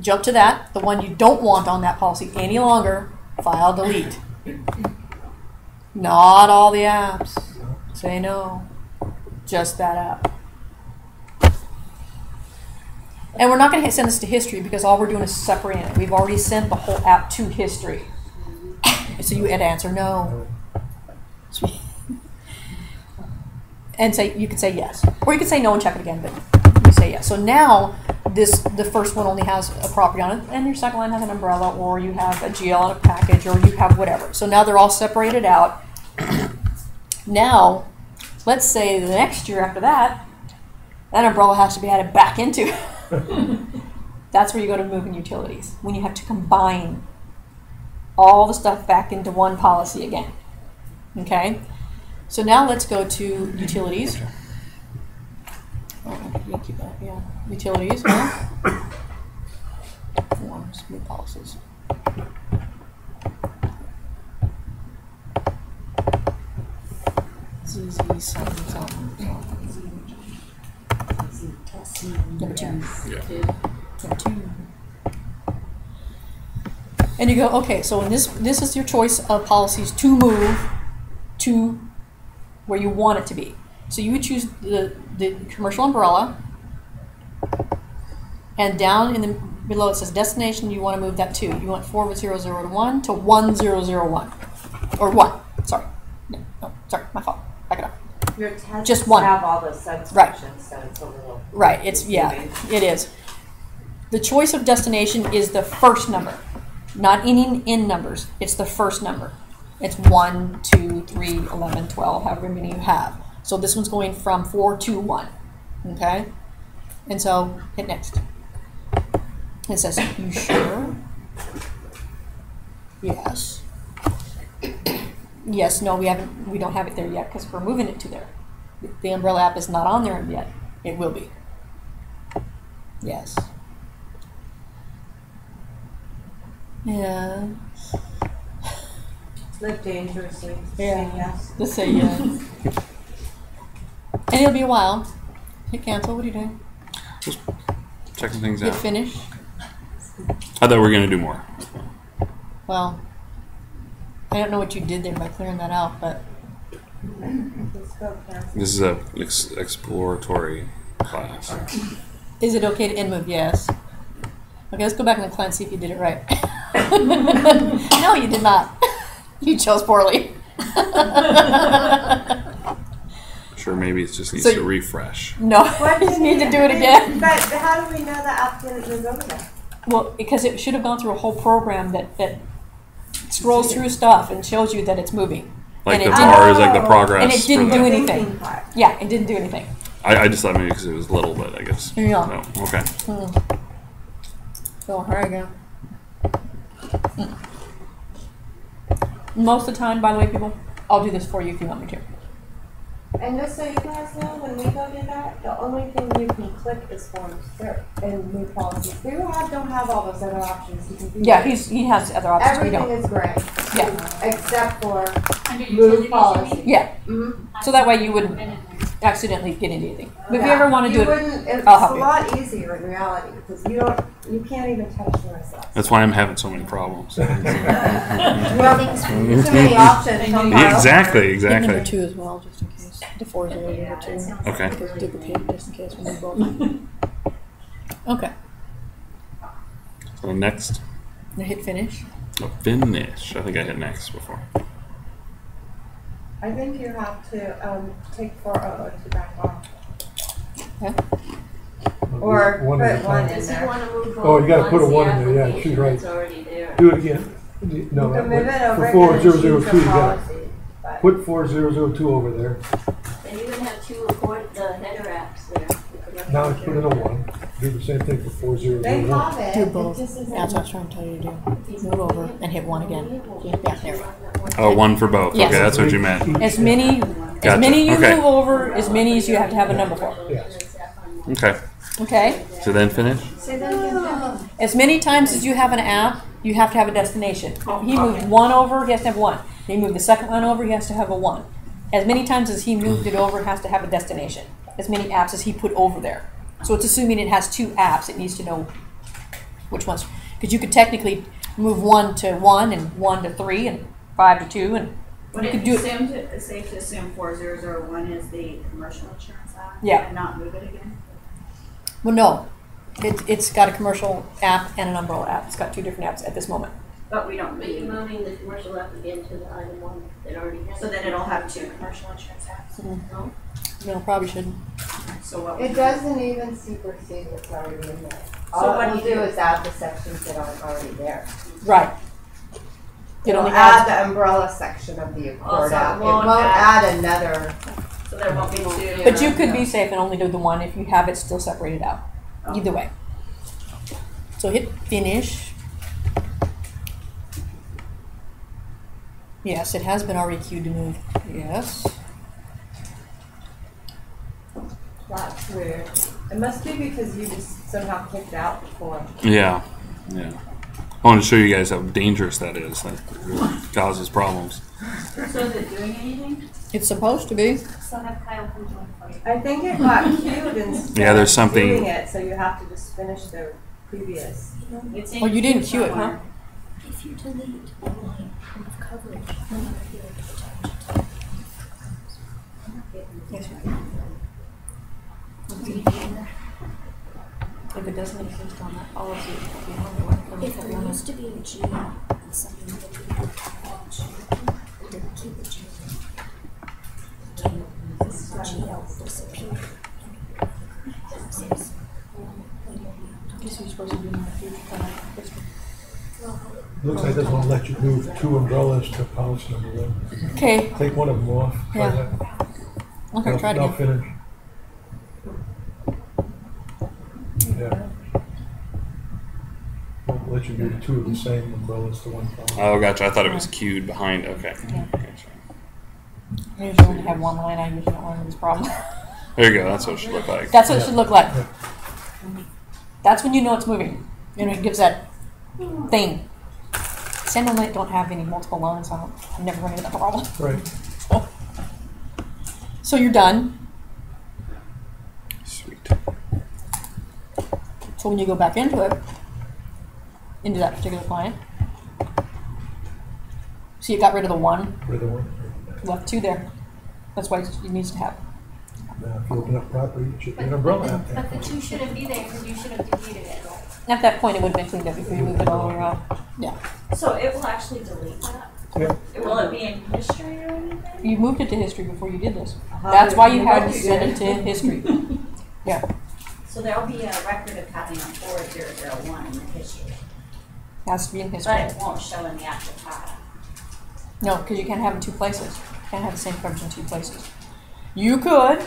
Jump to that, the one you don't want on that policy any longer, file delete. Not all the apps. Say no. Just that app. And we're not going to send this to history because all we're doing is separating it. We've already sent the whole app to history. So you had to answer no. And you could say yes. Or you could say no and check it again, but you say yes. So now the first one only has a property on it, and your second line has an umbrella, or you have a GL on a package, or you have whatever. So now they're all separated out. Now, let's say the next year after that, that umbrella has to be added back into. That's where you go to moving utilities, when you have to combine all the stuff back into one policy again. Okay? So now let's go to utilities. Oh, yeah, keep that, yeah. Utilities. Forms, new policies. ZZ something. Number 2. Yeah. Number 2. And you go, okay, so in this is your choice of policies to move to where you want it to be. So you would choose the commercial umbrella, and down in the below it says destination. You want to move that to. You want 40001 to 1001 or 1. Sorry, no, sorry, my fault. Back it up. Your tests Just one. have all the subsections, Right. so it's a little. Right. It's it is. The choice of destination is the first number, not any in numbers. It's the first number. It's 1, 2, 3, 11, 12, however many you have. So this one's going from 4 to 1. Okay? And so hit next. It says, you sure? Yes. Yes, no, we don't have it there yet because we're moving it to there. The umbrella app is not on there yet. It will be. Yes. Yeah. Live dangerously. Yeah. Say yes. Just say yes. And it'll be a while. Hit cancel. What are you doing? Just checking things Hit out. finish. I thought we were going to do more. Well, I don't know what you did there by clearing that out, but This is a exploratory class. is it okay to end move? Yes. Okay, let's go back in the client and see if you did it right. No, you did not. You chose poorly. Sure, maybe it just needs So to refresh. No, you just need to do it again. But how do we know the app didn't move over there? Well, because it should have gone through a whole program that scrolls through stuff and shows you that it's moving. Like And the it didn't- bars, like the progress. And it didn't for do the- anything. Thinking part. Yeah, it didn't do anything. I just thought maybe because it was little, but I guess. Yeah. No. Okay. So here I go. Most of the time, by the way, people, I'll do this for you if you want me to. And just so you guys know, when we go do that, the only thing you can click is forms and new policies. We don't have all those other options. You can do Yeah, he has other options. We everything don't. is gray. Yeah. Except for Under move utilities, policy. you mean? Yeah. Mm-hmm. So that way you wouldn't accidentally get into anything. But if you ever want to do it, wouldn't, it's I'll help a you. lot easier in reality because you can't even touch the rest of That's why I'm having so many problems. You have too many options. Exactly. hit number Exactly. 2 as well, just in case. The 4 is already number 2. Okay. Because duplicate just in case we need both. Okay. So next, Now hit finish. finish. I think I hit next before. I think you have to take 402 back off. Okay. Or One put at a one time. in Does he there. want to move Oh, you gotta put a once the one in there, yeah, she's application right. is already there? Do it again. No, You can move it over for and choose 4002, the you gotta policy, but- put 4002 over there. And you're gonna have two Accord, the header apps there. Now let's put in a 1. Do the same thing for They 4001. have it. Do it both. just isn't- That's what I was trying to tell you to do. Move over and hit 1 again. Yeah, there we go. Oh, 1 for both. Yes. Okay, that's what you meant. As many, Gotcha. as many you Okay. move over, as many as you have to have a number for. Yes. Okay. Okay? So then finish. Say that again. As many times as you have an app, you have to have a destination. He moved 1 over, he has to have 1. He moved the second one over, he has to have a 1. As many times as he moved it over, it has to have a destination. As many apps as he put over there. So it's assuming it has 2 apps, it needs to know which ones. Because you could technically move 1 to 1 and 1 to 3 and 5 to 2 and Would you it could be do it. safe to assume 4001 is the commercial insurance app? Yeah. And not move it again? Well, no. It's got a commercial app and an umbrella app. It's got 2 different apps at this moment. But we don't But you're need, moving the commercial app again to the item 1 that already has. so then it'll have 2 commercial insurance apps? No? No, probably shouldn't. So what? It doesn't even supersede what's already in there. So All what it will do you do do? is add the sections that aren't already there. Right. It It'll only add adds. the umbrella section of the Accord so it app. It won't won't add- add another. So there won't be 2. But you could be safe and only do the 1 if you have it still separated out. Either way. So hit finish. Yes, it has been already queued to move. Yes. That's weird. It must be because you just somehow kicked out before. Yeah. Yeah. I want to show you guys how dangerous that is. That really causes problems. So is it doing anything? It's supposed to be. So have Kyle come join for you. I think it got queued instead Yeah, there's of something- doing it, so you have to just finish the previous. It's Oh, you didn't queue it, huh? somewhere. If you delete a line of coverage, you're not able to attach it. Yes, you can. If it doesn't exist on that policy, it will be on the web. If there used to be a G and something that you could attach, keep the G. This GL disappeared. Guess you're supposed to be in the future. Looks like this won't let you move 2 umbrellas to policy number 1. Okay, Take one of them off. Try Yeah. that. okay, try it Now again. finish. Yeah. Won't let you do 2 of the same umbrellas to 1 policy. Oh, gotcha. I thought it was queued behind. Okay. Gotcha. I usually only have 1 line. I usually don't run into this problem. There you go. That's what it should look like. That's what it should look like. Yeah. That's when you know it's moving. You know, it gives that thing. Send and Light don't have any multiple lines on it. I've never run into that problem. Right. So you're done. Sweet. So when you go back into it, into that particular client, so you got rid of the 1, Rid of 1. left 2 there. That's why it needs to have. Now, if you open up property, it should be an umbrella out there. But the 2 shouldn't be there because you should have deleted it. At that point, it would have been cleaned up before you moved it all the way around. Yeah. So it will actually delete that? Yeah. Will it be in history or anything? You moved it to history before you did this. That's why you had to send it to history. Yeah. So there'll be a record of having a 4001 in the history, Has to be in history. but it won't show in the actual file. No, because you can't have it in 2 places. You can't have the same coverage in 2 places. You could,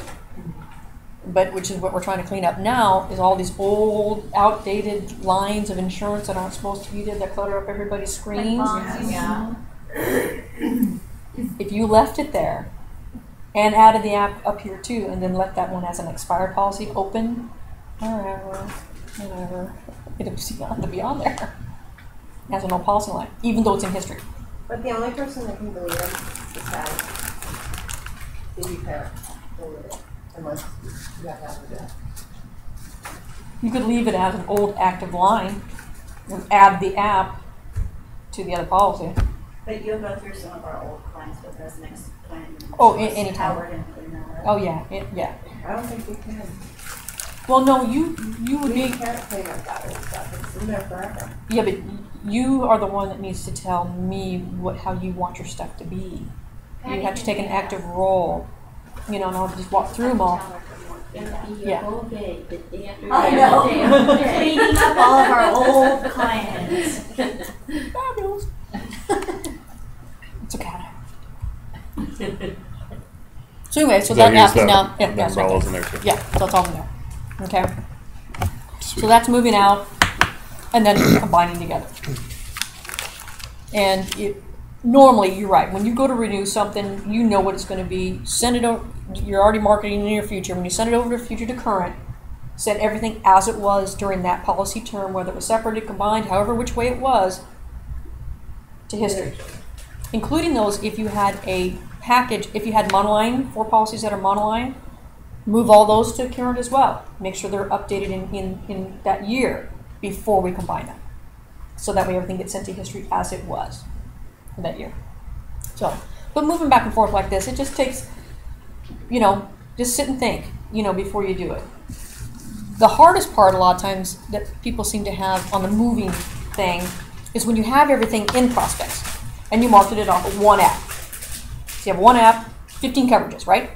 but which is what we're trying to clean up now, is all these old, outdated lines of insurance that aren't supposed to be there that clutter up everybody's screens. Yeah. If you left it there and added the app up here too, and then left that one as an expired policy open, whatever, it'll be on there as an old policy line, even though it's in history. But the only person that can delete them is that baby parent. Delete it. Unless you have to do that. You could leave it as an old active line and add the app to the other policy. But you'll go through some of our old clients with us next time. Oh, anytime. How we're gonna clean that up. Oh yeah, yeah. I don't think you can. Well, no, you would We be, can't clean up that old stuff. It's in there forever. yeah, but you are the one that needs to tell me how you want your stuff to be. You have to take an active role, you know, and I'll just walk through them all. It'll be Yeah. your whole day, the day after I day know. after day after day. Cleaning up all of our old clients. Fabulous. So anyway, so So that here's app is the- now, the that's right umbrellas there. in there too. Yeah, so it's all in there. Okay, Sweet. so that's moving out and then combining together. And normally, you're right, when you go to renew something, you know what it's going to be. Send it over, you're already marketing in your future. When you send it over to future to current, set everything as it was during that policy term, whether it was separated, combined, however which way it was, to history. Including those, if you had a package, if you had monoline, 4 policies that are monoline, move all those to current as well. Make sure they're updated in that year before we combine them. So that way everything gets sent to history as it was for that year. So, but moving back and forth like this, it just takes, just sit and think, before you do it. The hardest part a lot of times that people seem to have on the moving thing is when you have everything in prospects and you marketed it off of one app. So you have one app, 15 coverages, right?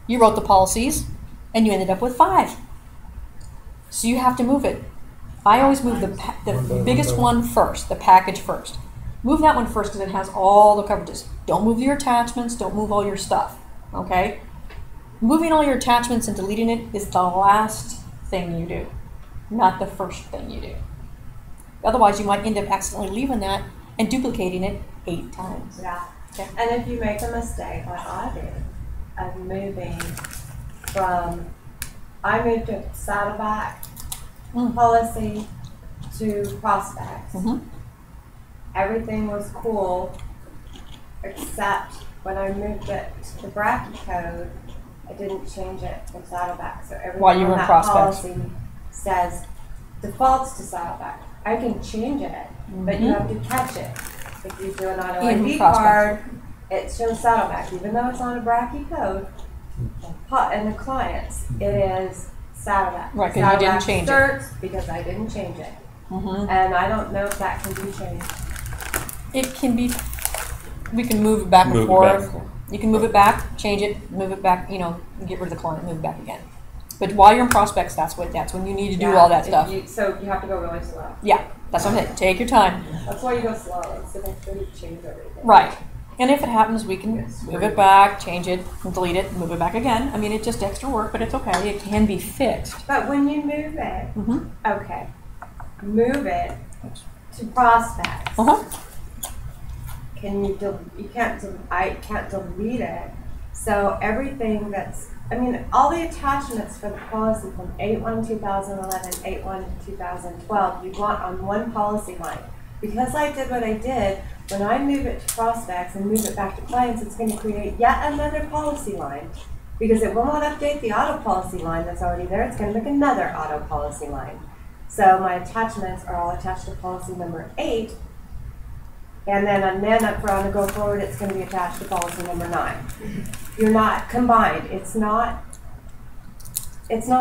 You wrote the policies and you ended up with 5. So you have to move it. I always move the biggest one first, the package first. Move that one first because it has all the coverages. Don't move your attachments, don't move all your stuff, okay? Moving all your attachments and deleting it is the last thing you do, not the first thing you do. Otherwise, you might end up accidentally leaving that and duplicating it 8 times. Yeah. Okay. And if you make a mistake, like I did, of moving from, I moved a Saddleback policy to prospects. Everything was cool, except when I moved it to the bracket code, I didn't change it from Saddleback. So everything While you on were in that prospects. policy says defaults to Saddleback. I can change it, but you have to catch it. If you do an auto In ID prospects. card, it shows Saddleback, even though it's on a bracket code. And the clients, it is Saddleback. Right, 'cause you didn't Saddleback change it. starts because I didn't change it. And I don't know if that can be changed. It can be, we can move it back and Move it forth. back. You can move it back, change it, move it back, get rid of the client, move it back again. But while you're in prospects, that's when you need to do all that stuff. So you have to go really slow. Yeah, that's what I'm saying. Take your time. That's why you go slow, so make sure you change everything. Right. And if it happens, we can move it back, change it, and delete it, move it back again. I mean, it's just extra work, but it's okay. It can be fixed. But when you move it, Mhm. okay, move it to prospects. Can you I can't delete it. So everything all the attachments for the policy from 8/1/2011, 8/1/2012, you want on one policy line. Because I did what I did, when I move it to prospects and move it back to clients, it's going to create yet another policy line. Because it will not update the auto policy line that's already there, it's going to make another auto policy line. So my attachments are all attached to policy number 8. And then on the go forward, it's going to be attached to policy number 9. You're not combined. It's not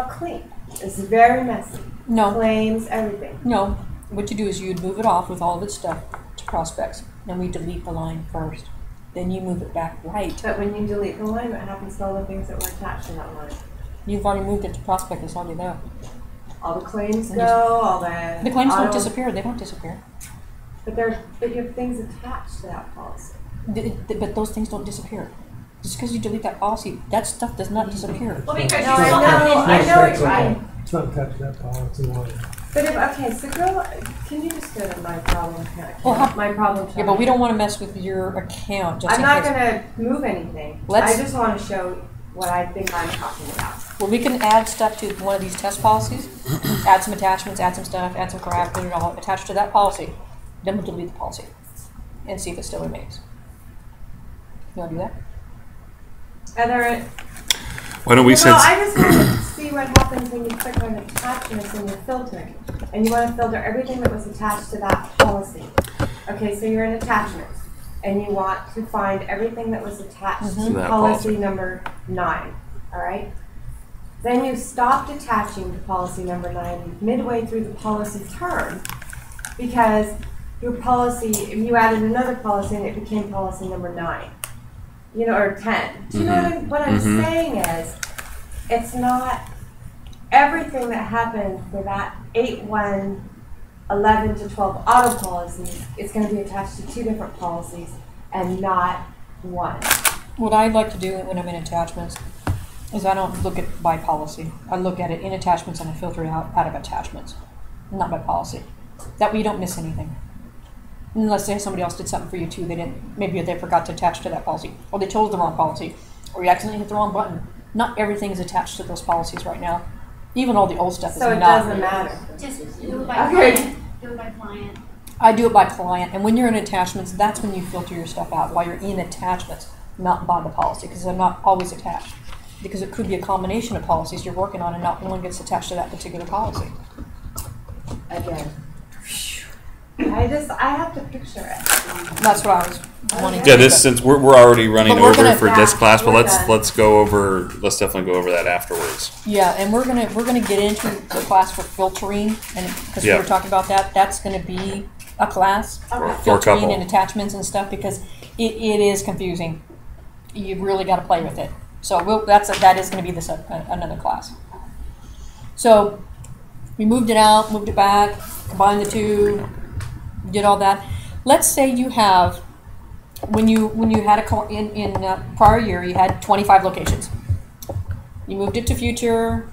clean. It's very messy. No. Claims, everything. No. What you do is you'd move it off with all of its stuff to prospects. Then we delete the line first. Then you move it back right. But when you delete the line, what happens to all the things that were attached to that line? You've already moved it to prospect. It's already there. All the claims go, all the... The claims don't auto- disappear. They don't disappear. But you have things attached to that policy. But those things don't disappear. Just because you delete that policy, that stuff does not disappear. Well, because No, you still I have know what you Right. mean. It's not attached to that policy line. But so can you just go to my problem account? Well, my problem Yeah, but we don't want to mess with your account just I'm in not case. gonna move anything. Let's- I just wanna show what I think I'm talking about. Well, we can add stuff to one of these test policies, add some attachments, add some stuff, add some crap, put it all attached to that policy. Then we'll delete the policy and see if it still remains. You want to do that? Why don't we Well, I just want to see what happens when you click on attachments and you're filtering. And you want to filter everything that was attached to that policy. Okay, so you're in attachments. And you want to find everything that was attached To to that policy policy. number 9. Alright? Then you stopped attaching to policy number 9 midway through the policy term because your policy, you added another policy and it became policy number 9. Or 10. Do you know what I'm saying is, it's not everything that happened for that 8/1/11 to 12 auto policies, it's going to be attached to 2 different policies and not one. What I like to do when I'm in attachments is I don't look at by policy. I look at it in attachments and I filter it out of attachments, not by policy. That way you don't miss anything. Unless say somebody else did something for you too, maybe they forgot to attach to that policy, or they chose the wrong policy, or you accidentally hit the wrong button. Not everything is attached to those policies right now. Even all the old stuff is not. So it doesn't matter. Just do it by Okay. client, do it by client. I do it by client, and when you're in attachments, that's when you filter your stuff out while you're in attachments, not by the policy, because they're not always attached. Because it could be a combination of policies you're working on, and not one gets attached to that particular policy. Again. I have to picture it. That's what I was wanting to Yeah, do, this but- since we're already running But we're over gonna- for this yeah, class, but we're let's done. let's definitely go over that afterwards. Yeah, and we're gonna get into the class for filtering, and because we Yeah. were talking about that, that's gonna be a class For a filtering couple. and attachments and stuff, because it is confusing. You really got to play with it. So that is going to be this another class. So we moved it out, moved it back, combined the two, did all that. Let's say you have when you had in prior year you had 25 locations. You moved it to future.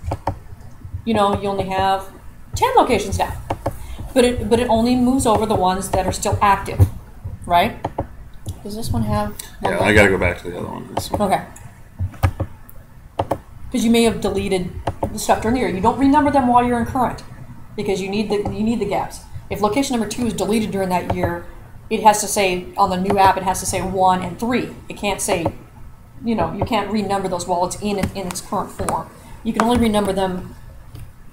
You only have 10 locations now, but it only moves over the ones that are still active, right? Does this one have? Yeah, I got to go back to the other one. This one. Okay. Because you may have deleted the stuff during the year. You don't renumber them while you're in current, because you need the gaps. If location number 2 is deleted during that year, it has to say on the new app. It has to say 1 and 3. It can't say, you can't renumber those while it's in its current form. You can only renumber them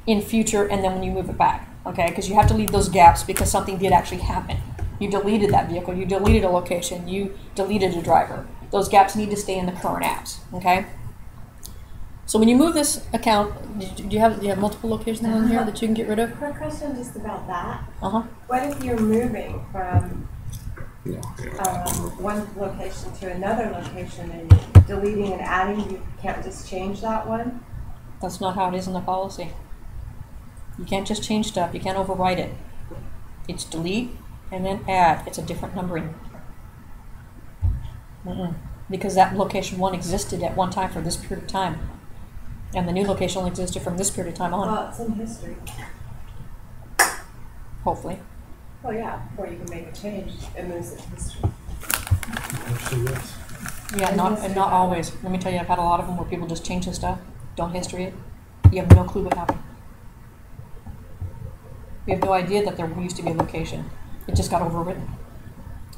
in future, and then when you move it back. Okay, because you have to leave those gaps because something did actually happen. You deleted that vehicle. You deleted a location. You deleted a driver. Those gaps need to stay in the current apps. Okay. So when you move this account, do you have multiple locations on here that you can get rid of? Quick question just about that. Uh-huh. What if you're moving from Yeah. one location to another location and deleting and adding, you can't just change that one? That's not how it is in the policy. You can't just change stuff. You can't overwrite it. It's delete and then add. It's a different numbering. Because that location 1 existed at one time for this period of time. And the new location only existed from this period of time on. Well, it's in history. Hopefully. Well, yeah, before you can make a change, it moves it to history. Actually, yes. Yeah, not always. Let me tell you, I've had a lot of them where people just change the stuff, don't history it. You have no clue what happened. We have no idea that there used to be a location. It just got overwritten.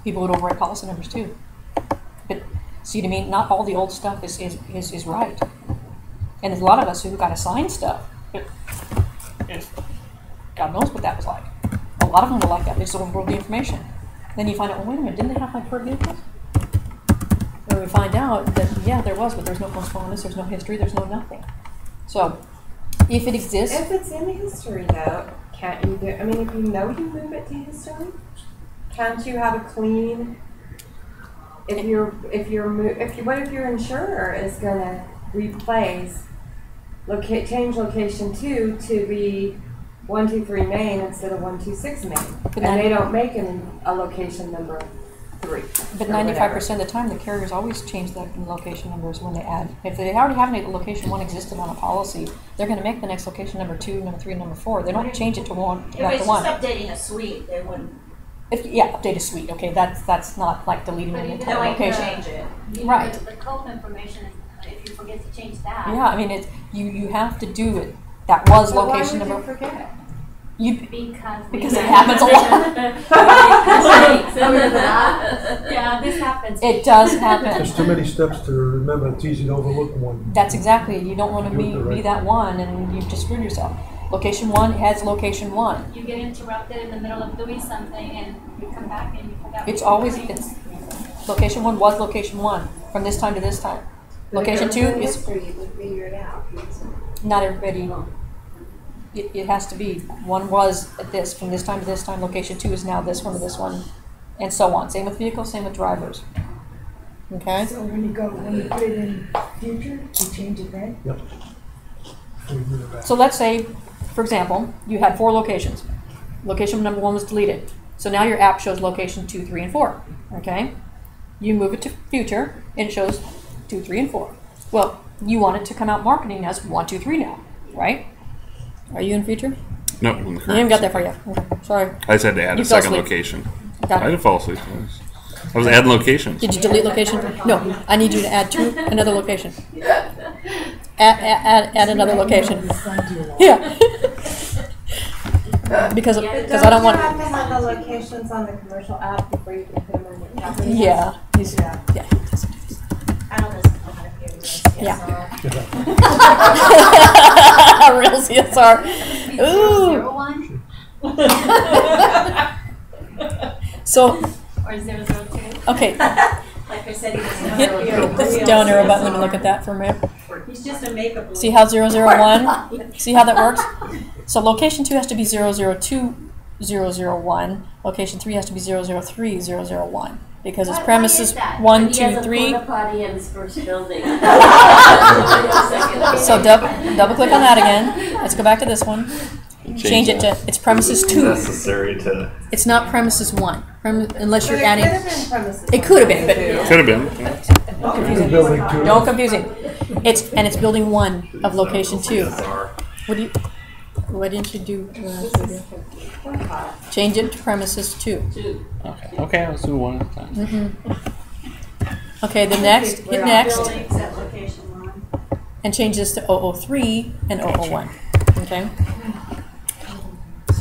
People would overwrite policy numbers too. But see what I mean? Not all the old stuff is right. And there's a lot of us who got assigned stuff. But God knows what that was like. A lot of them were like that. They just overwrote the information. Then you find out, well, wait a minute, didn't they have like per vehicles? And we find out that, yeah, there was, but there's no correspondence, there's no history, there's no nothing. So, if it exists... If it's in history, though, can't you do... I mean, if you know you move it to history, can't you have a clean... What if your insurer is going to replace, change location 2 to be 123 Main instead of 126 Main, and they don't make a location number 3. But 95% of the time, the carriers always change the location numbers when they add. If they already have a location 1 existed on a policy, they're going to make the next location number 2, number 3, number 4. They don't change it to 1. If Back it's to just 1. updating a suite, they wouldn't, Update a suite. Okay, that's not like deleting But an you entire no one can location. change it. Right. The COPE information, if you forget to change that. Yeah, I mean, you have to do it. That was So location why would number. you forget? Because it happens a lot. Yeah, this happens. It does happen. There's too many steps to remember. It's easy to overlook one. That's exactly it. You don't want to Do it the be right that one, and you've just screwed yourself. Location 1 has location 1. You get interrupted in the middle of doing something and you come back and you forgot. It's what you were always doing. location 1 was location 1 from this time to this time. Location 2 is history. You would figure it out. not everybody. It has to be 1 was at this from this time to this time. Location 2 is now this one to this one, and so on. Same with vehicles. Same with drivers. Okay. So when you put it in future, you change it then? Yep. Before you move it back. So let's say, for example, you had 4 locations. Location number 1 was deleted. So now your app shows location 2, 3, and 4. Okay? You move it to future, and it shows 2, 3, and 4. Well, you want it to come out marketing as 1, 2, 3 now, right? Are you in future? No, in the You current. haven't got that far yet. Okay, sorry. I just had to add You a fell second asleep. location. Got I it. didn't fall asleep. I was adding locations. Did you delete location? No, I need you to add another location. Add another location. Yeah. because I don't want. You have to have the locations on the commercial app before you can put them on your property. Yeah. Yeah. Al doesn't know how to do this. Yeah. So Real CSR. Ooh. 01 So or 002? okay, like I said, he doesn't know hit how to do this real down arrow button. Let me CSR. look at that for a minute. He's just a makeup. See how 001? See how that works? So location 2 has to be 002001. Location 3 has to be 003001 because it's Why premises is that? 1, He 2, has a 3. porta potty in his first building. So double click on that again. Let's go back to this one. Change it to it's premises 2. Necessary to. It's not premises 1, unless But you're it adding. could have been premises. It could have been, but Could have been. Building two. don't confuse it. It's building 1 of location 2. What do you? Why didn't you do? Change it to premises 2. Okay, let's do one at a time. Okay, the next, hit next, Buildings at location 1. and change this to 003 and 001. Okay?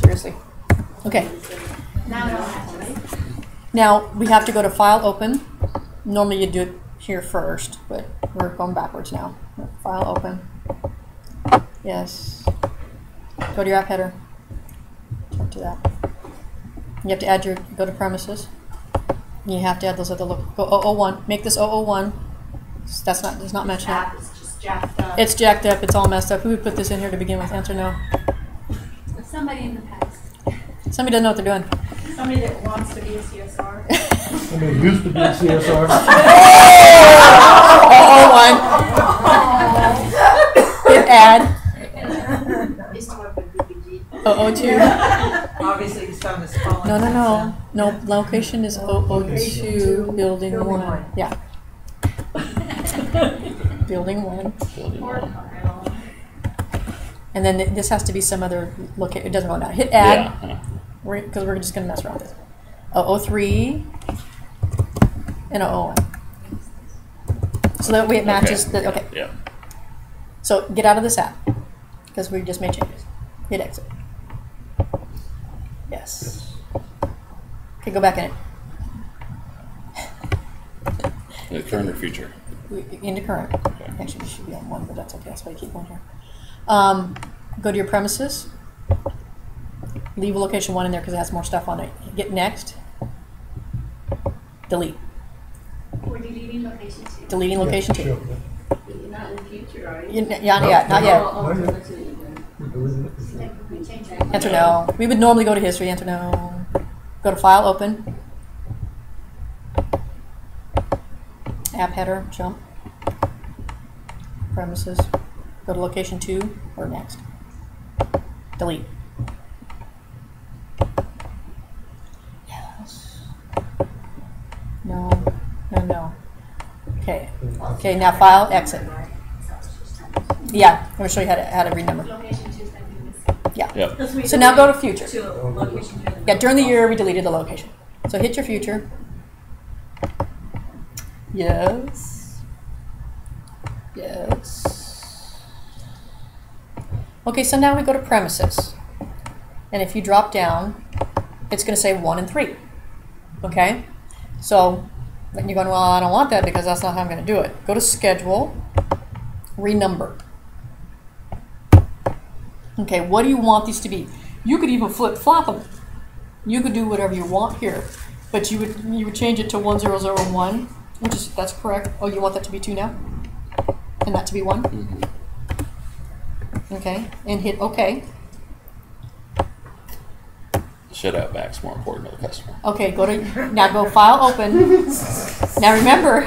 Seriously. Okay. Now I don't have to, right? Now we have to go to File Open. Normally you do it here first, but we're going backwards now. File Open. Yes. Go to your app header. Talk to that. You have to add go to premises. You have to add those other go 001. Make this 001. That's not, it's not mentioned. App is just jacked up. It's jacked up, it's all messed up. Who would put this in here to begin with? Answer no. Somebody in the past. Somebody doesn't know what they're doing. Somebody that wants to be a CSR. I mean, it used to be CSR. 001. Hit add. Used to work with BPG. 002. Obviously, he's found his phone. No, location is 002, building 1. Yeah. Building 1. And then this has to be some other location. It doesn't go now. Hit add. Yeah. Because we're just going to mess around with this. 003 and 001. So that way it matches okay. Yeah. So get out of this app because we just made changes. Hit exit. Yes. Okay, go back in it. Current or future? Into current. Actually, we should be on 1, but that's okay. That's why I keep going here. Go to your premises. Leave a location 1 in there because it has more stuff on it. Get next. Delete. We're deleting location 2. Deleting location 2. You're not in the future, are you? Not yet. Not yet. Oh, that's what you mean. Like, we changed it. Enter no. We would normally go to history. Enter no. Go to file, open. App header, jump. Premises. Go to location 2 or next. Delete. Yes. No. No. Okay. Okay, now file, exit. Yeah, I'm going to show you how to renumber. Location 2 is going to be missing. Yeah. Yep. Because we So now go to deleted future. to location 2. Yeah, during the year we deleted the location. So hit your future. Yes. Yes. Okay, so now we go to premises. And if you drop down, it's going to say 1 and 3. Okay? So, then you're going, well, I don't want that because that's not how I'm going to do it. Go to schedule, renumber. Okay, what do you want these to be? You could even flip-flop them. You could do whatever you want here, but you would change it to 1001, which is that's correct. Oh, you want that to be 2 now, and that to be 1. Mm-hmm. Okay, and hit OK. Shut out back's more important to the customer. Okay, go file open. Now remember,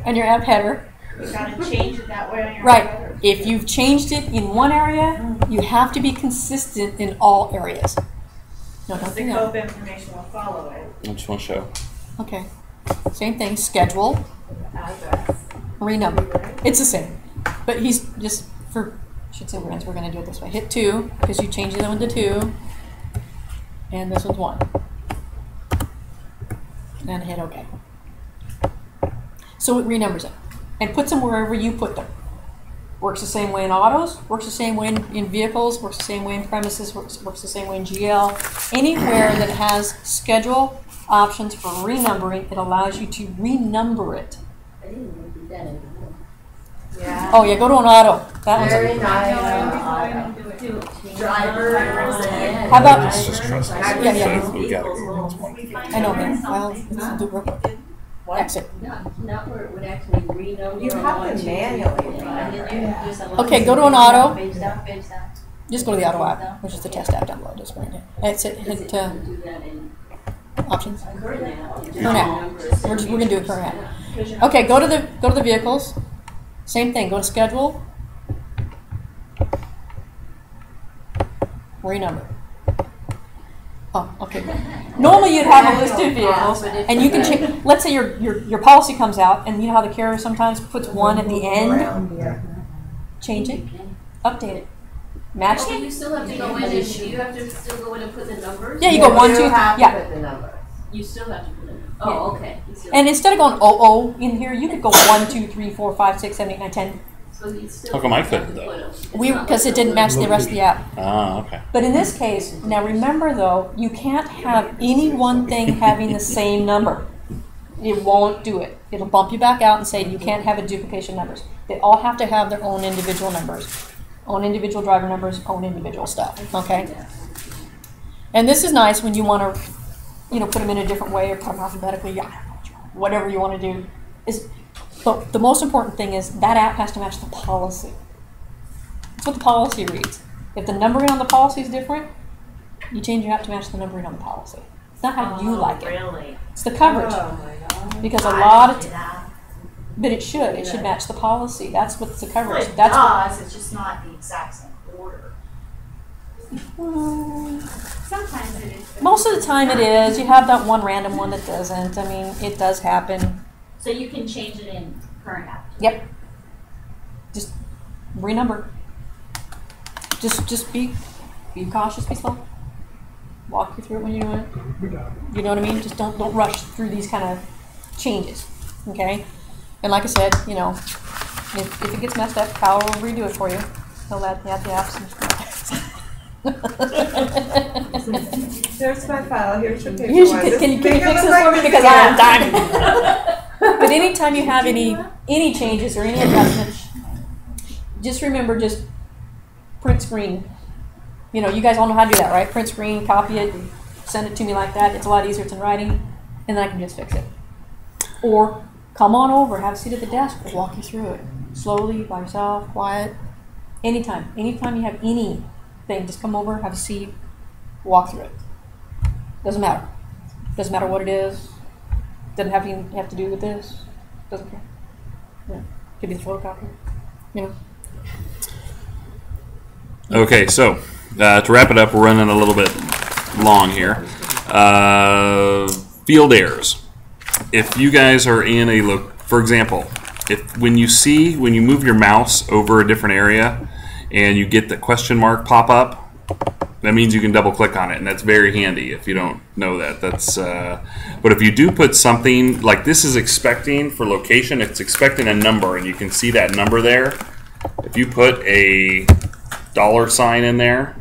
and your app header. You gotta change it that way on your Right. computer. If you've changed it in one area, you have to be consistent in all areas. No, don't The do COPE that. information will follow it. I just want to show. Okay. Same thing, schedule, Address. renumber. It's the same. But he's just, for shits and grins, we're going to do it this way. Hit 2, because you change the other one to 2. And this one's 1. And hit OK. So it renumbers it. And puts them wherever you put them. Works the same way in autos, works the same way in vehicles, works the same way in premises, works the same way in GL. Anywhere that has schedule options for renumbering, it allows you to renumber it. I didn't even do that anymore. Yeah. Oh yeah, go to an auto. That one's Very a, nice. Drivers and. how about, Let's just trust us. yeah. We got it. I know, man. Well, let's do it real quick. Exit. Not where it would actually renumber. You have to manually And then you just. Okay, go to an auto. Page down, page down. Just go to the auto app, which is the test app download. Just right there. Exit, hit Do that in options. current app. Current app. We're gonna do a current app. Okay, go to the vehicles. Same thing. Go to schedule. Renumber. Oh, okay. Normally you'd have a list of vehicles, and you can change. Let's say your policy comes out, and you know how the carrier sometimes puts 1 at the end. Change it, update it, match Okay, it. you still have to go in and, you have to still go in and put the numbers? Yeah, you go 1, 2, 3. have to Yeah. put the numbers. You still have to put it, oh, okay. You still- And instead of going 00 in here, you could go 1, 2, 3, 4, 5, 6, 7, 8, 9, 10. So you still. How come I have couldn't, to though? put 'em. It's We not because like it didn't match the rest of the app. Ah, okay. But in this case, now remember though, you can't have any one thing having the same number. It won't do it. It'll bump you back out and say you can't have a duplication numbers. They all have to have their own individual numbers, own individual driver numbers, own individual stuff. Okay. And this is nice when you want to, put them in a different way or put them alphabetically. Yeah, whatever you want to do. But the most important thing is that app has to match the policy. That's what the policy reads. If the numbering on the policy is different, you change your app to match the numbering on the policy. It's not how you like it. Really? It's the coverage. Oh my God. Because a I lot don't of, do that. but it should. It should match the policy. That's what's the coverage. It That's what, does, it's just not the exact same order. Sometimes it is. most of the time it is. You have that one random one that doesn't. I mean, it does happen. So you can change it in current app. Yep. Just renumber. Just be cautious, be slow. Walk you through it when you're doing it. We got it. You know what I mean? Just don't rush through these kind of changes. Okay? And like I said, if it gets messed up, Kyle will redo it for you. He'll add the apps. Here's my file, here's your paper. Can you fix this for me? Because I have time. But anytime you have any changes or any adjustments, just remember, just print screen. You guys all know how to do that, right? Print screen, copy it, send it to me like that. It's a lot easier. It's in writing, and then I can just fix it. Or come on over, have a seat at the desk. We'll walk you through it slowly, by yourself, quiet. Anytime you have anything, just come over, have a seat, walk through it. Doesn't matter. Doesn't matter what it is. Doesn't have to do with this. Doesn't care. Yeah. Could be the photocopier. Okay, so to wrap it up, we're running a little bit long here. Field errors. If you guys are in for example, when you move your mouse over a different area and you get the question mark pop up, that means you can double click on it, and that's very handy if you don't know that. But if you do put something like this is expecting for location, it's expecting a number, and you can see that number there. If you put a $sign in there,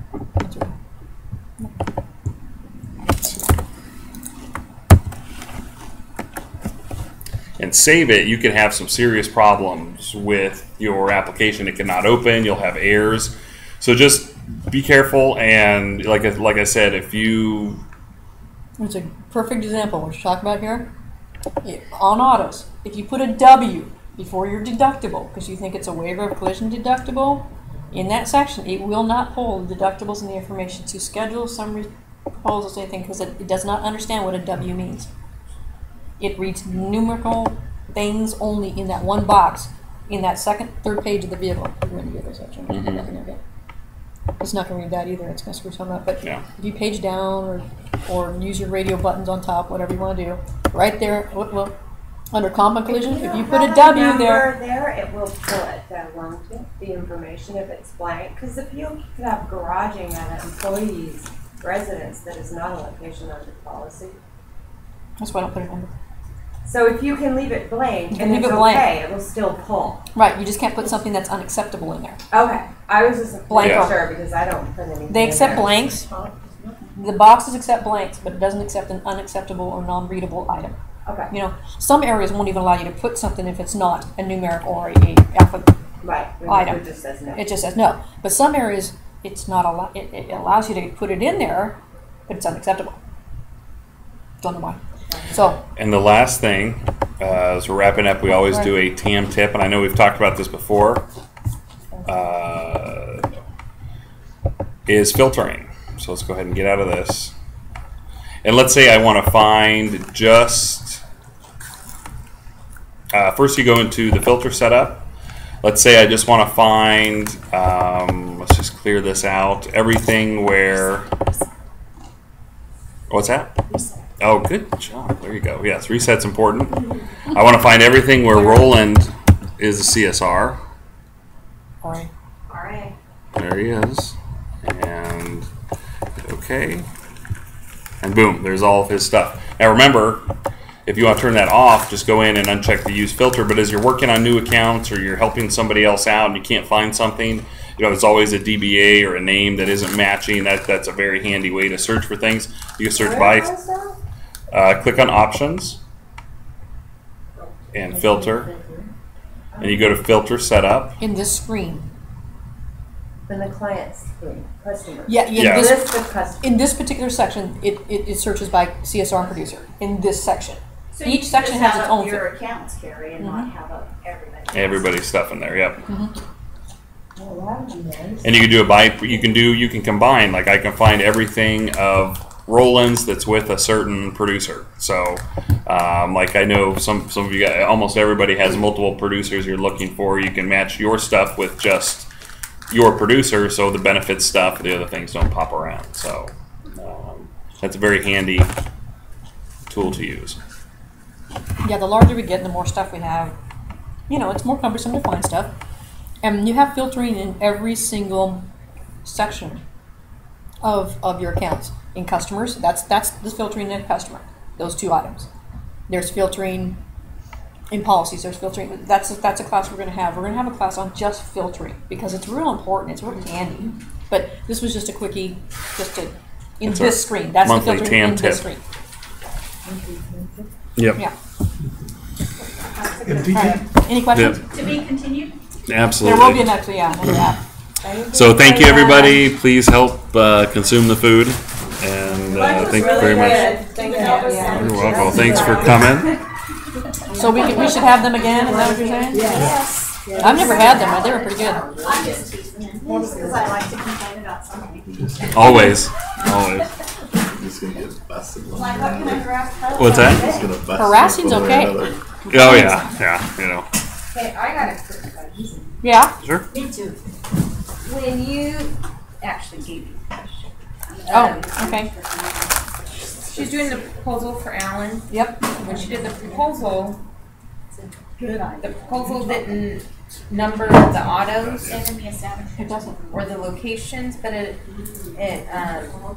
and save it, you can have some serious problems with your application. It cannot open. You'll have errors. So just be careful. And like I said, if you... It's a perfect example. What you're talking about here. On autos, if you put a W before your deductible, because you think it's a waiver of collision deductible, in that section, it will not hold deductibles and the information to schedule, summary, proposals, anything, because it does not understand what a W means. It reads numerical things only in that one box, in that third page of the vehicle. We're in the vehicle section. It's not going to read that either. It's going to screw something up. But Yeah. if you page down or use your radio buttons on top, whatever you want to do, right there, Under comp and collision, if you put have a W number there, there, it will pull it, though, won't it? The information if it's blank, because if you could have garaging at an employee's residence that is not a location under policy. that's why I don't put a number. So if you can leave it blank You can and leave it's it blank. okay, it will still pull. Right, you just can't put something that's unacceptable in there. Okay, I was just Blank. making sure because I don't put anything. They in accept there. blanks. The boxes accept blanks, but it doesn't accept an unacceptable or non-readable item. Okay, You know, some areas won't even allow you to put something if it's not a numeric or a alphabet. right. Item. It just says no. It just says no. But some areas, it's not allow. It allows you to put it in there, but it's unacceptable. Don't know why. So And the last thing, as we're wrapping up, we always do a TAM tip, and I know we've talked about this before, is filtering. So let's go ahead and get out of this. And let's say I want to find just, first you go into the filter setup. Let's say I just want to find, let's just clear this out, everything where, what's that? Oh, good job. There you go. Yes, reset's important. I want to find everything where Roland is a CSR. sorry. RA. There he is. And okay. And boom, there's all of his stuff. Now remember, if you want to turn that off, just go in and uncheck the use filter. But as you're working on new accounts or you're helping somebody else out and you can't find something, you know, there's always a DBA or a name that isn't matching. That's a very handy way to search for things. You can search by, click on options and filter, and you go to filter setup. In this screen. In the client's screen, customer. Yeah. In Yeah. this This the customer. in this particular section, it searches by CSR and producer. In this section. So Each you can section just has have its own your accounts, Carrie, and not have everybody. Everybody's stuff in there. Yep. Well, that would be nice. And you can do it by, you can combine, like I can find everything of Roland's that's with a certain producer. So, like I know some of you guys, almost everybody has multiple producers you're looking for. You can match your stuff with just your producer, so the benefits stuff, the other things don't pop around. So, that's a very handy tool to use. Yeah, the larger we get, the more stuff we have. You know, it's more cumbersome to find stuff. And you have filtering in every single section of your accounts. In customers, that's the filtering in customer, those two items. There's filtering in policies, there's filtering. That's a class we're going to have. We're going to have a class on just filtering because it's real important. It's real handy. But this was just a quickie, just to, in It's this our screen. That's the monthly filtering TAM in tip. this screen. Yep. Yeah. And All TJ, right. Any questions? Yep. To be continued? Absolutely. There will be an actually, yeah, another app. So thank you, everybody. Please help consume the food. And thank you very much. Thank you. You're welcome. Well, thanks for coming. So we should have them again. Is that what you're saying? Yes. I've never had them. They were pretty good. I'm just teasing it, because I like to complain about something. Always. Always. He's gonna get busted. Like, what can I grab? What's that? He's gonna bust Harassing's one way or okay. another. Oh yeah, yeah. You know. Okay, I got a quick question. Yeah. Sure. Me too. When you actually gave you a question. Oh, okay. She's doing the proposal for Alan. Yep. When she did the proposal, Good idea. the proposal didn't number the autos Sending me a sandwich. It doesn't. or the locations, but it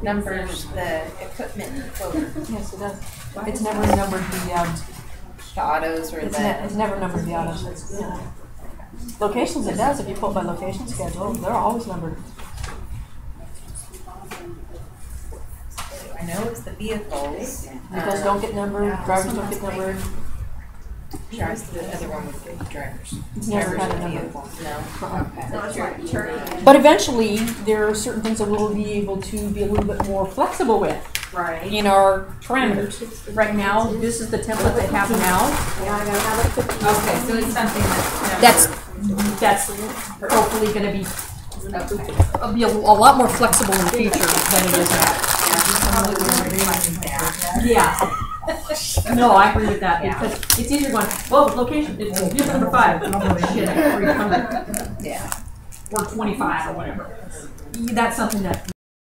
numbers the equipment quote, Yes, it does. It's never numbered the autos or it's never numbered the autos. Yeah. Locations it does. If you pull by location schedule, they're always numbered. I know it's the vehicles. Vehicles don't get numbered. Drivers don't get numbered. The other one would be drivers. It's never Drivers had a and number. vehicles. No. Uh-uh. So it's like turkey. But eventually, there are certain things that we'll be able to be a little bit more flexible with Right. in our parameters. Right now, this is the template they have now. Okay, so it's something that's That's hopefully going to be a lot more flexible in the future than it is now. Yeah. No, I agree with that because it's easier going, well, location, it's vehicle number 5. Oh, shit, 300. Yeah. Or 25 or whatever. That's something that